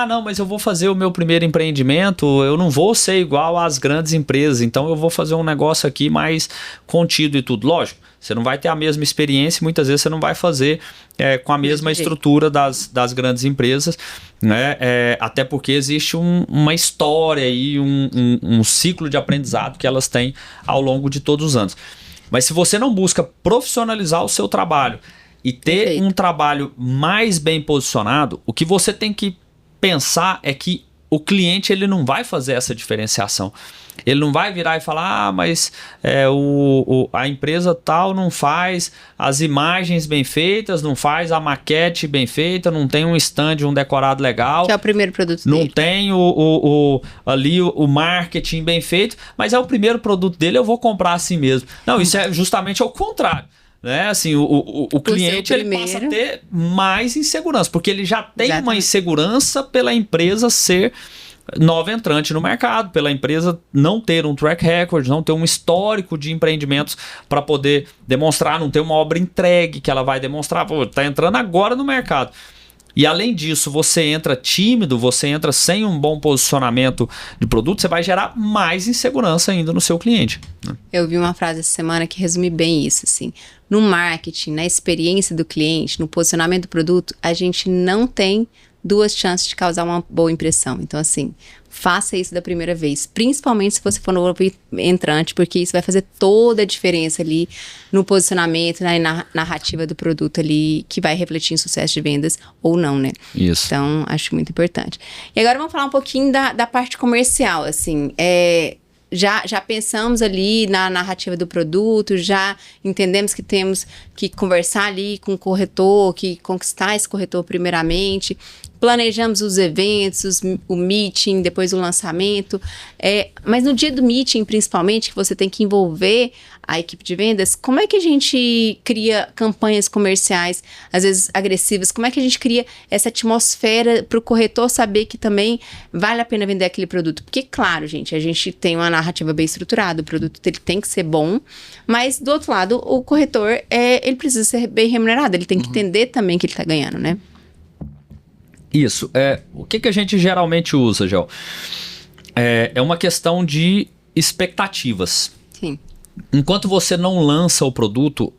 Não, mas eu vou fazer o meu primeiro empreendimento, eu não vou ser igual às grandes empresas, então eu vou fazer um negócio aqui mais contido e tudo. Lógico, você não vai ter a mesma experiência e muitas vezes você não vai fazer com a mesma estrutura das grandes empresas, né? Até porque existe uma história e um ciclo de aprendizado que elas têm ao longo de todos os anos. Mas se você não busca profissionalizar o seu trabalho e ter um trabalho mais bem posicionado, o que você tem que pensar é que o cliente ele não vai fazer essa diferenciação. Ele não vai virar e falar, mas a empresa tal não faz as imagens bem feitas, não faz a maquete bem feita, não tem um stand, um decorado legal. Que é o primeiro produto não dele. Não tem ali o marketing bem feito, mas é o primeiro produto dele, eu vou comprar assim mesmo. Não, isso é justamente ao contrário. Né? Assim, o cliente ele passa a ter mais insegurança, porque ele já tem uma insegurança pela empresa ser nova entrante no mercado, pela empresa não ter um track record, não ter um histórico de empreendimentos para poder demonstrar, não ter uma obra entregue que ela vai demonstrar, está entrando agora no mercado. E além disso, você entra tímido, você entra sem um bom posicionamento de produto, você vai gerar mais insegurança ainda no seu cliente. Né? Eu vi uma frase essa semana que resume bem isso, assim. No marketing, na experiência do cliente, no posicionamento do produto, a gente não tem duas chances de causar uma boa impressão. Então, assim, faça isso da primeira vez, principalmente se você for novo entrante, porque isso vai fazer toda a diferença ali no posicionamento, na narrativa do produto ali, que vai refletir em sucesso de vendas ou não, né? Isso. Então, acho muito importante. E agora vamos falar um pouquinho da parte comercial, assim, Já pensamos ali na narrativa do produto, já entendemos que temos que conversar ali com o corretor, que conquistar esse corretor primeiramente, planejamos os eventos, o meeting, depois o lançamento, mas no dia do meeting, principalmente, que você tem que envolver a equipe de vendas, como é que a gente cria campanhas comerciais, às vezes agressivas, como é que a gente cria essa atmosfera para o corretor saber que também vale a pena vender aquele produto? Porque, claro, gente, a gente tem uma narrativa bem estruturada, o produto ele tem que ser bom, mas, do outro lado, o corretor, ele precisa ser bem remunerado, ele tem que entender também que ele está ganhando, né? Isso. O que a gente geralmente usa, Gel? É uma questão de expectativas. Sim. Enquanto você não lança o produto,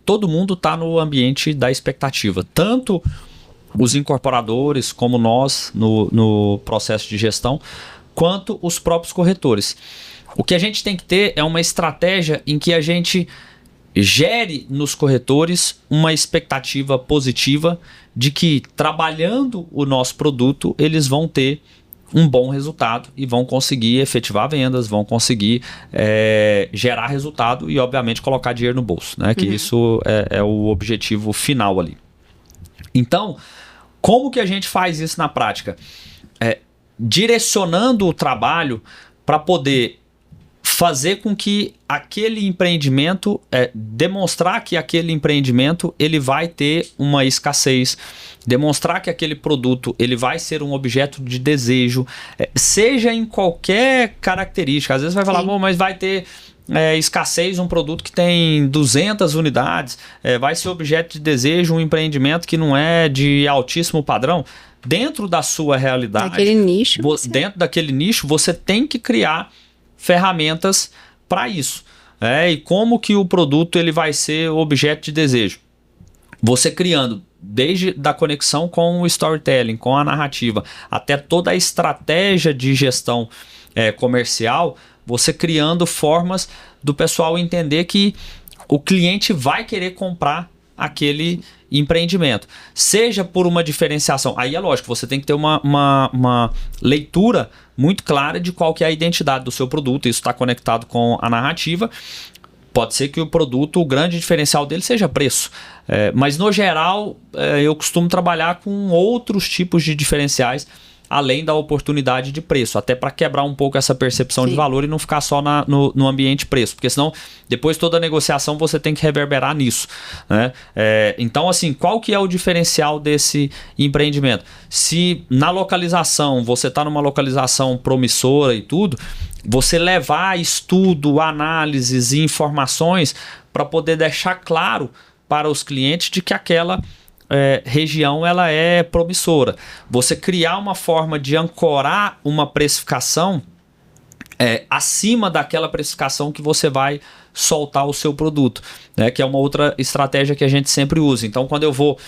todo mundo está no ambiente da expectativa. Tanto os incorporadores, como nós, no processo de gestão, quanto os próprios corretores. O que a gente tem que ter é uma estratégia em que a gente gere nos corretores uma expectativa positiva de que, trabalhando o nosso produto, eles vão ter um bom resultado e vão conseguir efetivar vendas, vão conseguir gerar resultado e, obviamente, colocar dinheiro no bolso, né? Que isso é o objetivo final ali. Então, como que a gente faz isso na prática? Direcionando o trabalho para poder fazer com que aquele empreendimento, demonstrar que aquele empreendimento ele vai ter uma escassez, demonstrar que aquele produto ele vai ser um objeto de desejo, seja em qualquer característica. Às vezes vai falar, bom, mas vai ter escassez um produto que tem 200 unidades, vai ser objeto de desejo um empreendimento que não é de altíssimo padrão. Dentro da sua realidade, dentro daquele nicho, você tem que criar ferramentas para isso. e como que o produto ele vai ser objeto de desejo. Você criando desde da conexão com o storytelling, com a narrativa, até toda a estratégia de gestão comercial, você criando formas do pessoal entender que o cliente vai querer comprar aquele empreendimento. Seja por uma diferenciação. Aí é lógico, você tem que ter uma leitura muito clara de qual que é a identidade do seu produto. Isso está conectado com a narrativa. Pode ser que o produto, o grande diferencial dele seja preço. Mas no geral, eu costumo trabalhar com outros tipos de diferenciais, além da oportunidade de preço, até para quebrar um pouco essa percepção de valor e não ficar só no ambiente preço, porque senão depois toda a negociação você tem que reverberar nisso, né? Então assim, qual que é o diferencial desse empreendimento? Se na localização, você está numa localização promissora e tudo, você levar estudo, análises e informações para poder deixar claro para os clientes de que aquela região ela é promissora. Você criar uma forma de ancorar uma precificação acima daquela precificação que você vai soltar o seu produto, né? Que é uma outra estratégia que a gente sempre usa. Então, quando eu vou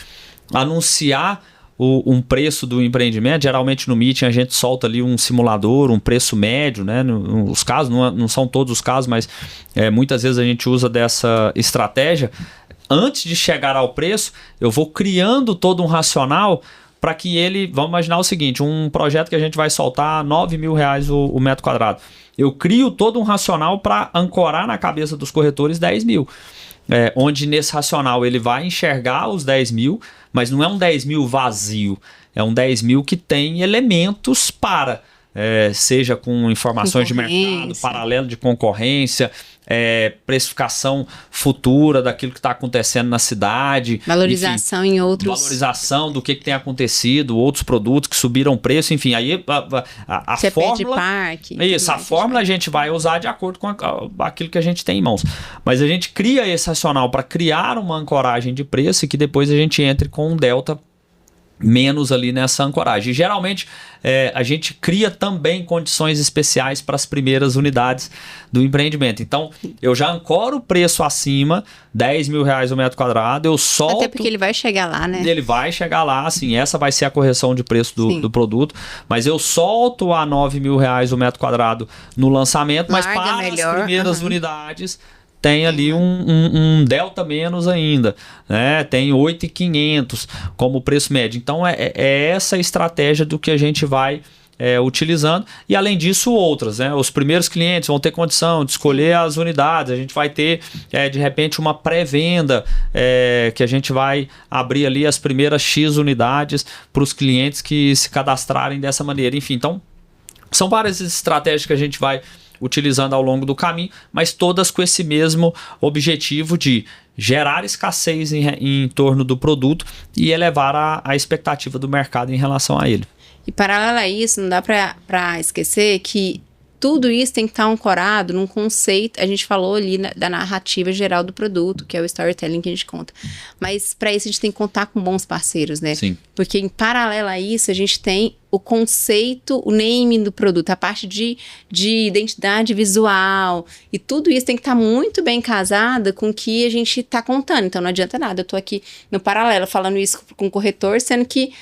anunciar um preço do empreendimento, geralmente no Meeting a gente solta ali um simulador, um preço médio, né? Nos casos, não são todos os casos, mas muitas vezes a gente usa dessa estratégia. Antes de chegar ao preço, eu vou criando todo um racional para que ele... Vamos imaginar o seguinte, um projeto que a gente vai soltar R$9.000 o metro quadrado. Eu crio todo um racional para ancorar na cabeça dos corretores 10 mil. Onde nesse racional ele vai enxergar os 10 mil, mas não é um 10 mil vazio. É um 10 mil que tem elementos para... seja com informações de mercado, paralelo de concorrência, precificação futura daquilo que está acontecendo na cidade, valorização enfim, em outros, valorização do que tem acontecido, outros produtos que subiram preço, enfim, aí a fórmula de parque, isso, a fórmula a gente vai usar de acordo com aquilo que a gente tem em mãos, mas a gente cria esse racional para criar uma ancoragem de preço e que depois a gente entre com um delta menos ali nessa ancoragem. E, geralmente a gente cria também condições especiais para as primeiras unidades do empreendimento. Então eu já ancoro o preço acima, R$10.000 o metro quadrado, eu solto... Até porque ele vai chegar lá, né? Ele vai chegar lá, assim, essa vai ser a correção de preço do produto, mas eu solto a R$9.000 o metro quadrado no lançamento, mas para as primeiras unidades... tem ali um delta menos ainda, né? Tem 8.500 como preço médio. Então é essa estratégia do que a gente vai utilizando. E além disso outras, né? Os primeiros clientes vão ter condição de escolher as unidades. A gente vai ter de repente uma pré-venda que a gente vai abrir ali as primeiras X unidades para os clientes que se cadastrarem dessa maneira. Enfim, então são várias estratégias que a gente vai utilizando ao longo do caminho, mas todas com esse mesmo objetivo de gerar escassez em torno do produto e elevar a expectativa do mercado em relação a ele. E paralelo a isso, não dá para esquecer que tudo isso tem que estar ancorado num conceito, a gente falou ali da narrativa geral do produto, que é o storytelling que a gente conta. Mas para isso a gente tem que contar com bons parceiros, né? Sim. Porque em paralelo a isso, a gente tem o conceito, o naming do produto, a parte de identidade visual, e tudo isso tem que estar muito bem casada com o que a gente está contando. Então não adianta nada, eu estou aqui no paralelo falando isso com o corretor, sendo que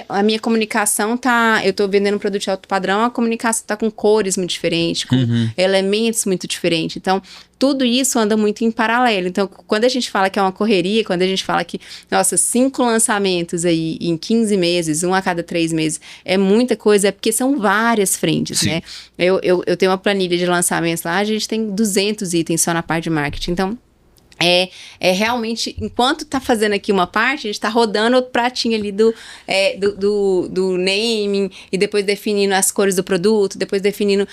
a minha comunicação tá... Eu tô vendendo um produto de alto padrão, a comunicação tá com cores muito diferentes, com elementos muito diferentes. Então, tudo isso anda muito em paralelo. Então, quando a gente fala que é uma correria, quando a gente fala que, nossa, 5 lançamentos aí em 15 meses, 1 a cada 3 meses, é muita coisa, é porque são várias frentes, Sim. né? Eu tenho uma planilha de lançamentos lá, a gente tem 200 itens só na parte de marketing. Então, realmente, enquanto tá fazendo aqui uma parte, a gente tá rodando o pratinho ali do naming, e depois definindo as cores do produto, depois definindo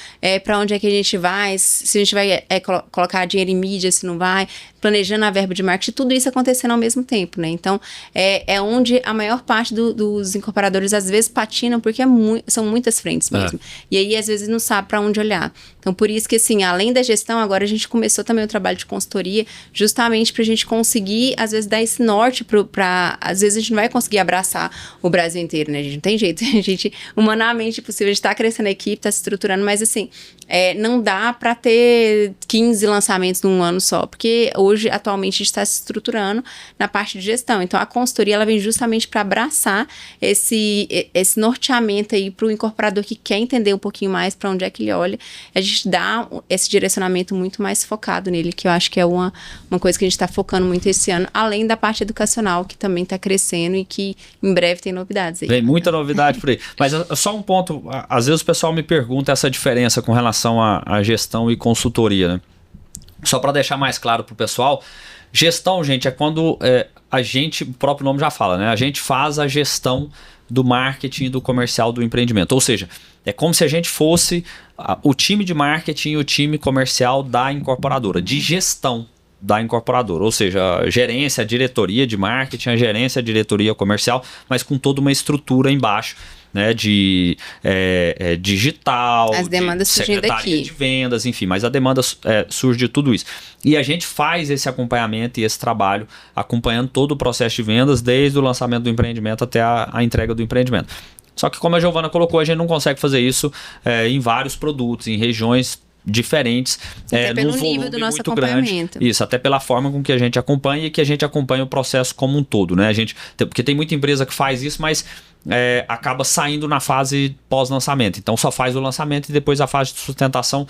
para onde é que a gente vai, se a gente vai colocar dinheiro em mídia, se não vai, planejando a verba de marketing, tudo isso acontecendo ao mesmo tempo, né? Então, é onde a maior parte dos incorporadores, às vezes, patinam, porque são muitas frentes mesmo. E aí, às vezes, não sabe para onde olhar. Então, por isso que, assim, além da gestão, agora a gente começou também o trabalho de consultoria, justamente justamente para a gente conseguir, às vezes, dar esse norte às vezes a gente não vai conseguir abraçar o Brasil inteiro, né? A gente não tem jeito. A gente, humanamente possível, a gente tá crescendo a equipe, tá se estruturando, mas assim, não dá para ter 15 lançamentos num ano só, porque hoje, atualmente, a gente está se estruturando na parte de gestão. Então, a consultoria, ela vem justamente para abraçar esse norteamento aí para o incorporador que quer entender um pouquinho mais para onde é que ele olha. A gente dá esse direcionamento muito mais focado nele, que eu acho que é uma coisa que a gente está focando muito esse ano, além da parte educacional, que também está crescendo e que em breve tem novidades aí. Tem muita novidade por aí. Mas só um ponto, às vezes o pessoal me pergunta essa diferença com relação à gestão e consultoria, né? Só para deixar mais claro para o pessoal, gestão, gente, é quando a gente, o próprio nome já fala, né? A gente faz a gestão do marketing e do comercial do empreendimento. Ou seja, é como se a gente fosse o time de marketing e o time comercial da incorporadora, de gestão da incorporadora. Ou seja, a gerência, a diretoria de marketing, a gerência, a diretoria comercial, mas com toda uma estrutura embaixo, né, de digital, as demandas de surgindo secretaria daqui, de vendas, enfim, mas a demanda surge de tudo isso. E a gente faz esse acompanhamento e esse trabalho acompanhando todo o processo de vendas, desde o lançamento do empreendimento até a entrega do empreendimento. Só que, como a Giovana colocou, a gente não consegue fazer isso em vários produtos, em regiões diferentes, até pelo num nível volume do nosso muito acompanhamento. grande. Isso, até pela forma com que a gente acompanha e que a gente acompanha o processo como um todo, né? Porque tem muita empresa que faz isso, mas acaba saindo na fase pós-lançamento. Então só faz o lançamento e depois a fase de sustentação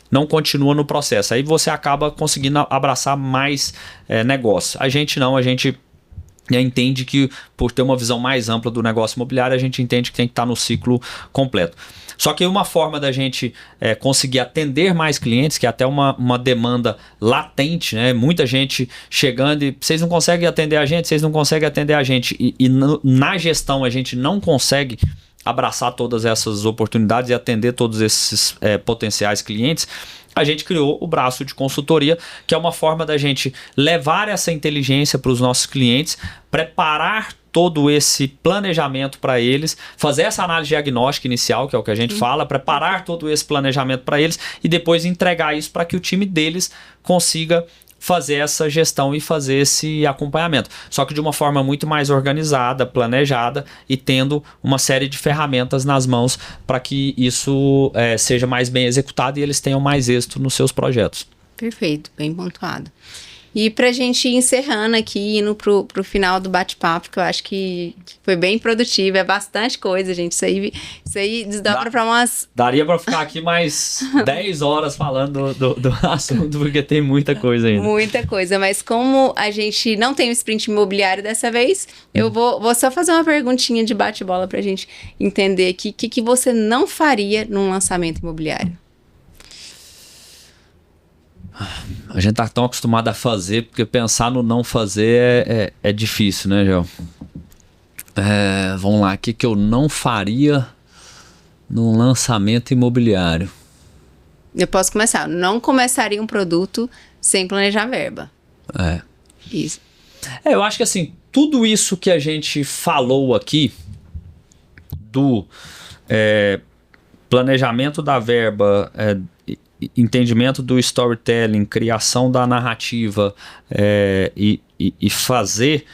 não continua no processo. Aí você acaba conseguindo abraçar mais negócio. A gente não, a gente entende que, por ter uma visão mais ampla do negócio imobiliário, a gente entende que tem que estar no ciclo completo. Só que uma forma da gente conseguir atender mais clientes, que é até uma demanda latente, né? Muita gente chegando e vocês não conseguem atender a gente, vocês não conseguem atender a gente. E na gestão a gente não consegue abraçar todas essas oportunidades e atender todos esses potenciais clientes. A gente criou o braço de consultoria, que é uma forma da gente levar essa inteligência para os nossos clientes, preparar todo esse planejamento para eles, fazer essa análise diagnóstica inicial, que é o que a gente fala, preparar todo esse planejamento para eles e depois entregar isso para que o time deles consiga fazer essa gestão e fazer esse acompanhamento. Só que de uma forma muito mais organizada, planejada e tendo uma série de ferramentas nas mãos para que isso seja mais bem executado e eles tenham mais êxito nos seus projetos. Perfeito, bem pontuado. E pra gente ir encerrando aqui, indo pro final do bate-papo, que eu acho que foi bem produtivo, é bastante coisa, gente. Isso aí desdobra pra umas... Daria pra ficar aqui mais 10 horas falando do assunto, porque tem muita coisa ainda. Muita coisa, mas como a gente não tem o sprint imobiliário dessa vez, eu vou só fazer uma perguntinha de bate-bola pra gente entender aqui o que você não faria num lançamento imobiliário. A gente tá tão acostumado a fazer, porque pensar no não fazer é difícil, né, Gel? Vamos lá, o que eu não faria num lançamento imobiliário? Eu posso começar. Não começaria um produto sem planejar verba. Isso. Eu acho que assim, tudo isso que a gente falou aqui, do planejamento da verba, entendimento do storytelling, criação da narrativa e fazer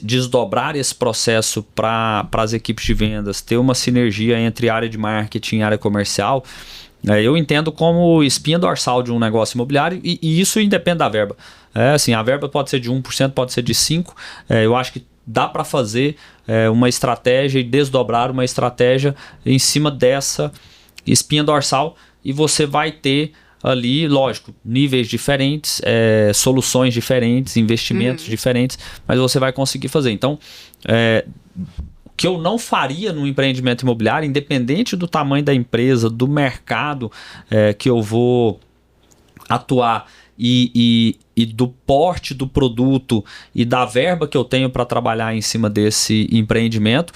desdobrar esse processo para as equipes de vendas, ter uma sinergia entre área de marketing e área comercial, eu entendo como espinha dorsal de um negócio imobiliário e isso independe da verba. Assim, a verba pode ser de 1%, pode ser de 5%, eu acho que dá para fazer uma estratégia e desdobrar uma estratégia em cima dessa espinha dorsal. E você vai ter ali, lógico, níveis diferentes, soluções diferentes, investimentos diferentes, mas você vai conseguir fazer. Então, o que eu não faria no empreendimento imobiliário, independente do tamanho da empresa, do mercado que eu vou atuar e do porte do produto e da verba que eu tenho para trabalhar em cima desse empreendimento,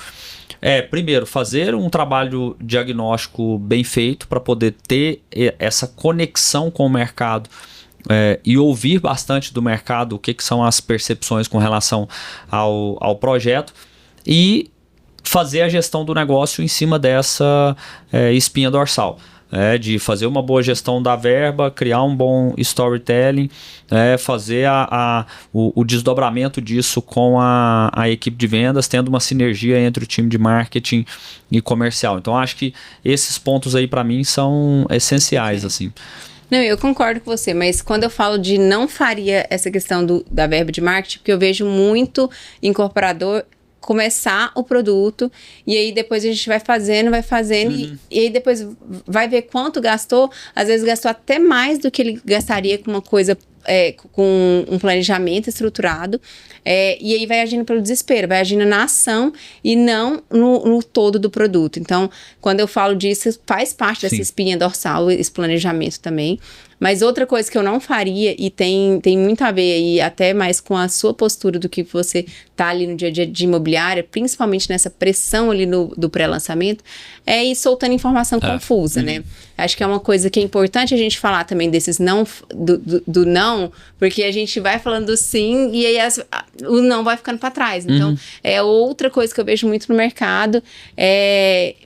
primeiro, fazer um trabalho diagnóstico bem feito para poder ter essa conexão com o mercado e ouvir bastante do mercado o que são as percepções com relação ao projeto e fazer a gestão do negócio em cima dessa espinha dorsal. de fazer uma boa gestão da verba, criar um bom storytelling, fazer o desdobramento disso com a equipe de vendas, tendo uma sinergia entre o time de marketing e comercial. Então, acho que esses pontos aí, para mim, são essenciais, assim. Não, eu concordo com você, mas quando eu falo de não faria essa questão da verba de marketing, porque eu vejo muito incorporador começar o produto e aí depois a gente vai fazendo e aí depois vai ver quanto gastou, às vezes gastou até mais do que ele gastaria com uma coisa, com um planejamento estruturado, e aí vai agindo pelo desespero, vai agindo na ação e não no todo do produto. Então, quando eu falo disso, faz parte dessa espinha dorsal, esse planejamento também. Mas outra coisa que eu não faria, e tem muito a ver aí, até mais com a sua postura do que você tá ali no dia a dia de imobiliária, principalmente nessa pressão ali do pré-lançamento, é ir soltando informação confusa, né? Acho que é uma coisa que é importante a gente falar também desses não, do não, porque a gente vai falando do sim e aí o não vai ficando para trás. Então, é outra coisa que eu vejo muito no mercado,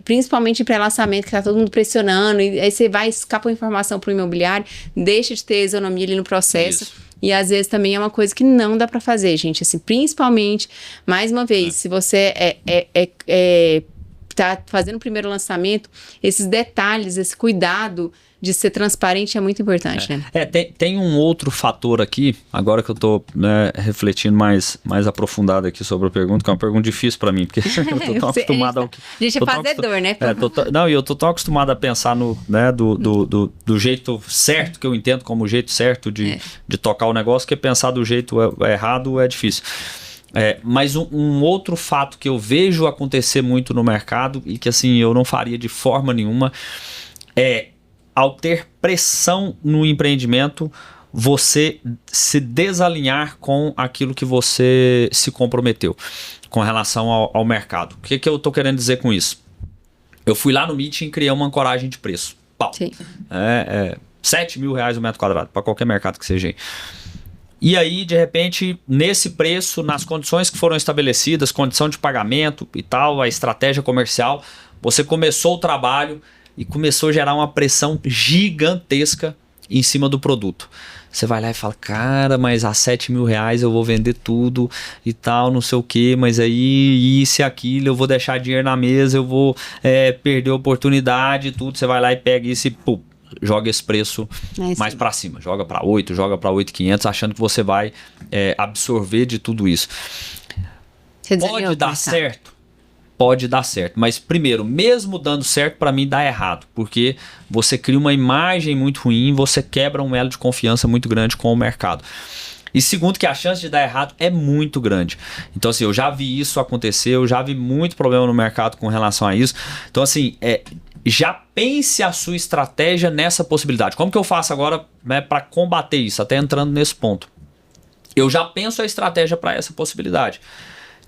principalmente em pré-lançamento, que tá todo mundo pressionando, e aí você vai escapa a informação pro imobiliário, deixa de ter isonomia ali no processo. Isso. E às vezes também é uma coisa que não dá para fazer, gente. Assim, principalmente, mais uma vez, se você tá fazendo o primeiro lançamento, esses detalhes, esse cuidado de ser transparente é muito importante, né? Tem um outro fator aqui, agora que eu tô refletindo mais aprofundado aqui sobre a pergunta, que é uma pergunta difícil para mim, porque eu tô tão acostumado ao que... A gente é fazedor, né? E eu tô tão acostumado a pensar do jeito certo, que eu entendo como o jeito certo de tocar o negócio, que pensar do jeito errado é difícil. Mas um outro fato que eu vejo acontecer muito no mercado e que assim eu não faria de forma nenhuma ao ter pressão no empreendimento, você se desalinhar com aquilo que você se comprometeu com relação ao mercado. O que eu estou querendo dizer com isso? Eu fui lá no Meeting e criei uma ancoragem de preço. Pau. Sim. R$7 mil o metro quadrado, para qualquer mercado que seja aí. E aí, de repente, nesse preço, nas condições que foram estabelecidas, condição de pagamento e tal, a estratégia comercial, você começou o trabalho e começou a gerar uma pressão gigantesca em cima do produto. Você vai lá e fala, cara, mas a R$7 mil eu vou vender tudo e tal, não sei o que, mas aí isso e aquilo, eu vou deixar dinheiro na mesa, eu vou perder a oportunidade e tudo. Você vai lá e pega isso e pum, joga esse preço mais para cima, joga para 8, joga para 8.500, achando que você vai absorver de tudo isso. Pode dar certo? Pode dar certo, mas primeiro, mesmo dando certo, para mim dá errado, porque você cria uma imagem muito ruim, você quebra um elo de confiança muito grande com o mercado. E segundo, que a chance de dar errado é muito grande. Então assim, eu já vi isso acontecer, eu já vi muito problema no mercado com relação a isso. Então assim, já pense a sua estratégia nessa possibilidade. Como que eu faço agora para combater isso? Até entrando nesse ponto. Eu já penso a estratégia para essa possibilidade.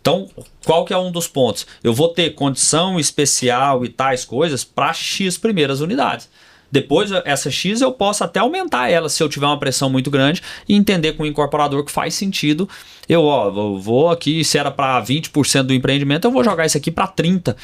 Então, qual que é um dos pontos? Eu vou ter condição especial e tais coisas para X primeiras unidades. Depois, essa X eu posso até aumentar ela se eu tiver uma pressão muito grande e entender com o incorporador que faz sentido. Eu vou aqui, se era para 20% do empreendimento, eu vou jogar isso aqui para 30%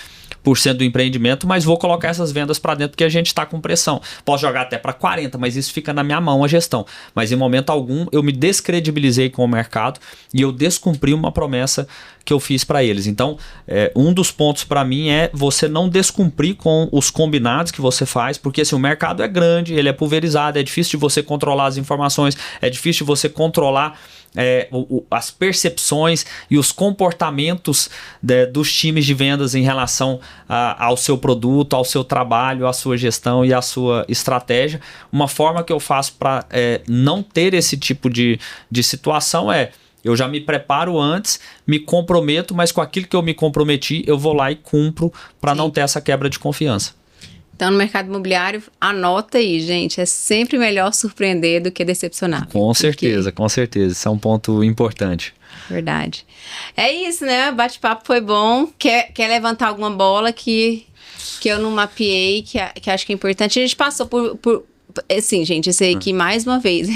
do empreendimento, mas vou colocar essas vendas para dentro porque a gente está com pressão. Posso jogar até para 40%, mas isso fica na minha mão a gestão. Mas em momento algum eu me descredibilizei com o mercado e eu descumpri uma promessa que eu fiz para eles. Então, um dos pontos para mim é você não descumprir com os combinados que você faz, porque assim, o mercado é grande, ele é pulverizado, é difícil de você controlar as informações, é difícil de você controlar as percepções e os comportamentos dos times de vendas em relação ao seu produto, ao seu trabalho, à sua gestão e à sua estratégia. Uma forma que eu faço para não ter esse tipo de situação eu já me preparo antes, me comprometo, mas com aquilo que eu me comprometi, eu vou lá e cumpro para não ter essa quebra de confiança. Então, no mercado imobiliário, anota aí, gente. É sempre melhor surpreender do que decepcionar. Com certeza, com certeza. Isso é um ponto importante. Verdade. É isso, né? O bate-papo foi bom. Quer levantar alguma bola que eu não mapeei, que acho que é importante? A gente passou por Assim, gente, esse aí aqui, mais uma vez,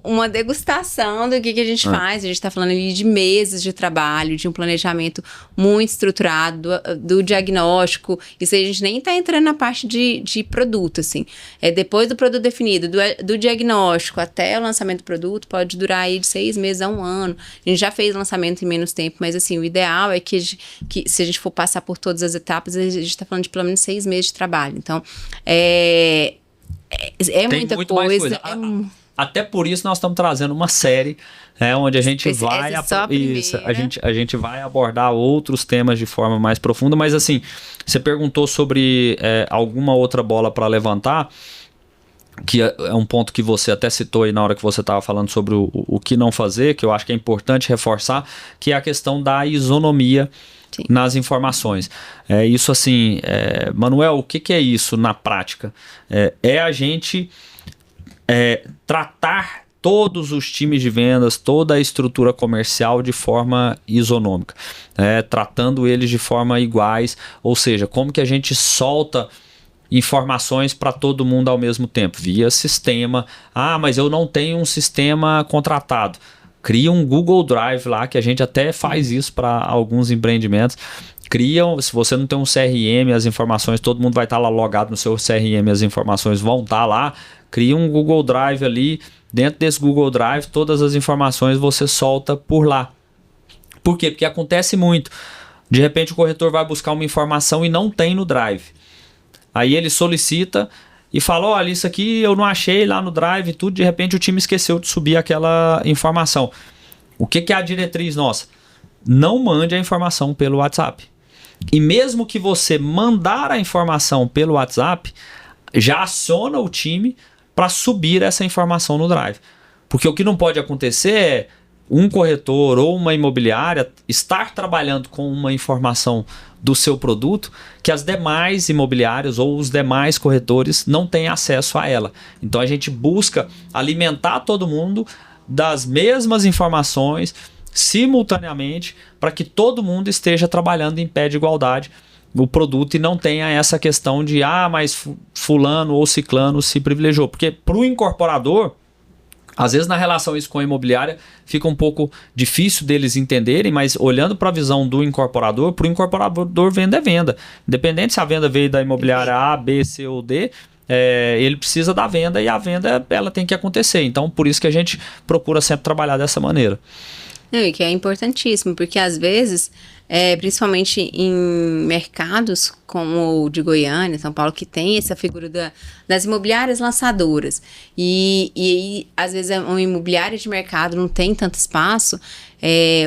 uma degustação do que a gente faz. A gente tá falando ali de meses de trabalho, de um planejamento muito estruturado, do diagnóstico. Isso aí a gente nem tá entrando na parte de produto, assim. Depois do produto definido, do diagnóstico até o lançamento do produto, pode durar aí de 6 meses a 1 ano. A gente já fez lançamento em menos tempo, mas assim, o ideal é que se a gente for passar por todas as etapas, a gente tá falando de pelo menos 6 meses de trabalho. Então, muita muito mais coisa. Até por isso nós estamos trazendo uma série onde a gente vai a gente vai abordar outros temas de forma mais profunda, mas assim, você perguntou sobre alguma outra bola para levantar, que é um ponto que você até citou aí na hora que você estava falando sobre o que não fazer, que eu acho que é importante reforçar, que é a questão da isonomia nas informações. Isso assim, Manuel, o que é isso na prática? A gente tratar todos os times de vendas, toda a estrutura comercial de forma isonômica, tratando eles de forma iguais, ou seja, como que a gente solta informações para todo mundo ao mesmo tempo, via sistema. Mas eu não tenho um sistema contratado. Cria um Google Drive lá, que a gente até faz isso para alguns empreendimentos. Se você não tem um CRM, as informações, todo mundo vai estar lá logado no seu CRM, as informações vão estar lá. Cria um Google Drive ali, dentro desse Google Drive, todas as informações você solta por lá. Por quê? Porque acontece muito. De repente o corretor vai buscar uma informação e não tem no Drive. Aí ele solicita e fala, olha, isso aqui eu não achei lá no Drive e tudo, de repente o time esqueceu de subir aquela informação. O que é a diretriz nossa? Não mande a informação pelo WhatsApp. E mesmo que você mandar a informação pelo WhatsApp, já aciona o time para subir essa informação no Drive. Porque o que não pode acontecer é um corretor ou uma imobiliária estar trabalhando com uma informação do seu produto que as demais imobiliárias ou os demais corretores não têm acesso a ela. Então a gente busca alimentar todo mundo das mesmas informações simultaneamente para que todo mundo esteja trabalhando em pé de igualdade o produto e não tenha essa questão de mas fulano ou ciclano se privilegiou. Porque para o incorporador, às vezes na relação isso com a imobiliária fica um pouco difícil deles entenderem, mas olhando para a visão do incorporador, para o incorporador venda é venda. Independente se a venda veio da imobiliária A, B, C ou D, ele precisa da venda e a venda ela tem que acontecer. Então por isso que a gente procura sempre trabalhar dessa maneira. E que é importantíssimo, porque às vezes, principalmente em mercados como o de Goiânia, São Paulo, que tem essa figura das imobiliárias lançadoras, e às vezes uma imobiliária de mercado não tem tanto espaço.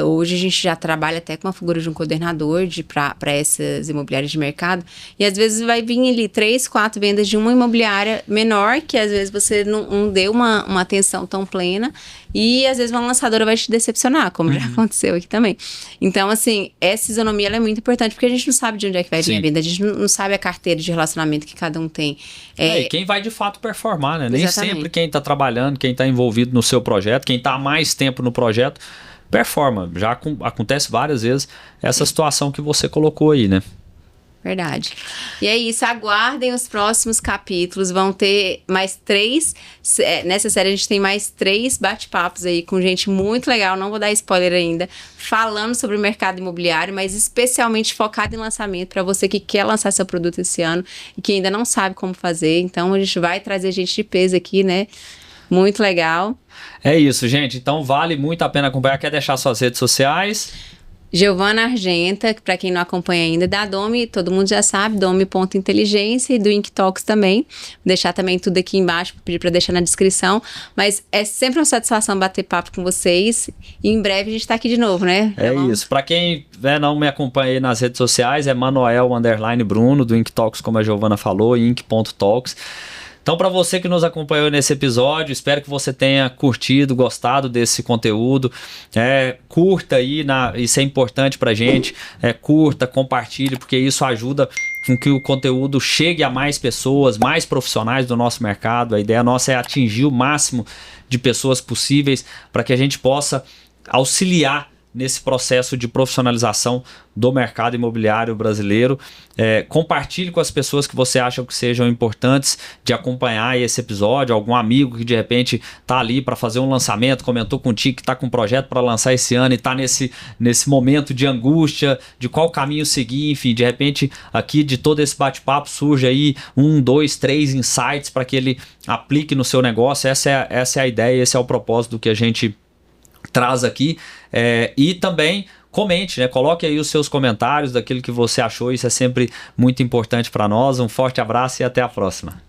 Hoje a gente já trabalha até com uma figura de um coordenador para essas imobiliárias de mercado, e às vezes vai vir ali 3, 4 vendas de uma imobiliária menor, que às vezes você não deu uma atenção tão plena, e às vezes uma lançadora vai te decepcionar, como já aconteceu aqui também. Então, assim, essa isonomia ela é muito importante, porque a gente não sabe de onde é que vai vir a venda, a gente não sabe a carteira de relacionamento que cada um tem. E quem vai de fato performar, né? Nem sempre quem está trabalhando, quem está envolvido no seu projeto, quem está há mais tempo no projeto, performa. Já acontece várias vezes essa situação que você colocou aí, né? Verdade. E é isso, aguardem os próximos capítulos, vão ter mais 3, nessa série a gente tem mais 3 bate-papos aí com gente muito legal, não vou dar spoiler ainda, falando sobre o mercado imobiliário, mas especialmente focado em lançamento, para você que quer lançar seu produto esse ano e que ainda não sabe como fazer. Então a gente vai trazer gente de peso aqui, né? Muito legal. É isso, gente. Então vale muito a pena acompanhar. Quer deixar suas redes sociais? Giovana Argenta, para quem não acompanha ainda, da Domi, todo mundo já sabe, Domi.inteligência, e do Inktalks também. Vou deixar também tudo aqui embaixo, pedir para deixar na descrição. Mas é sempre uma satisfação bater papo com vocês. E em breve a gente está aqui de novo, né? Isso. Para quem não me acompanha aí nas redes sociais, é Manuel_Bruno, do Inktalks, como a Giovana falou, ink.talks. Então, para você que nos acompanhou nesse episódio, espero que você tenha curtido, gostado desse conteúdo. Curta aí, isso é importante para a gente. Curta, compartilhe, porque isso ajuda com que o conteúdo chegue a mais pessoas, mais profissionais do nosso mercado. A ideia nossa é atingir o máximo de pessoas possíveis para que a gente possa auxiliar nesse processo de profissionalização do mercado imobiliário brasileiro. Compartilhe com as pessoas que você acha que sejam importantes de acompanhar esse episódio, algum amigo que de repente está ali para fazer um lançamento, comentou contigo que está com um projeto para lançar esse ano e está nesse momento de angústia, de qual caminho seguir, enfim, de repente aqui de todo esse bate-papo surge aí 1, 2, 3 insights para que ele aplique no seu negócio. Essa é a ideia, esse é o propósito do que a gente traz aqui. E também comente, né? Coloque aí os seus comentários daquilo que você achou, isso é sempre muito importante para nós. Um forte abraço e até a próxima.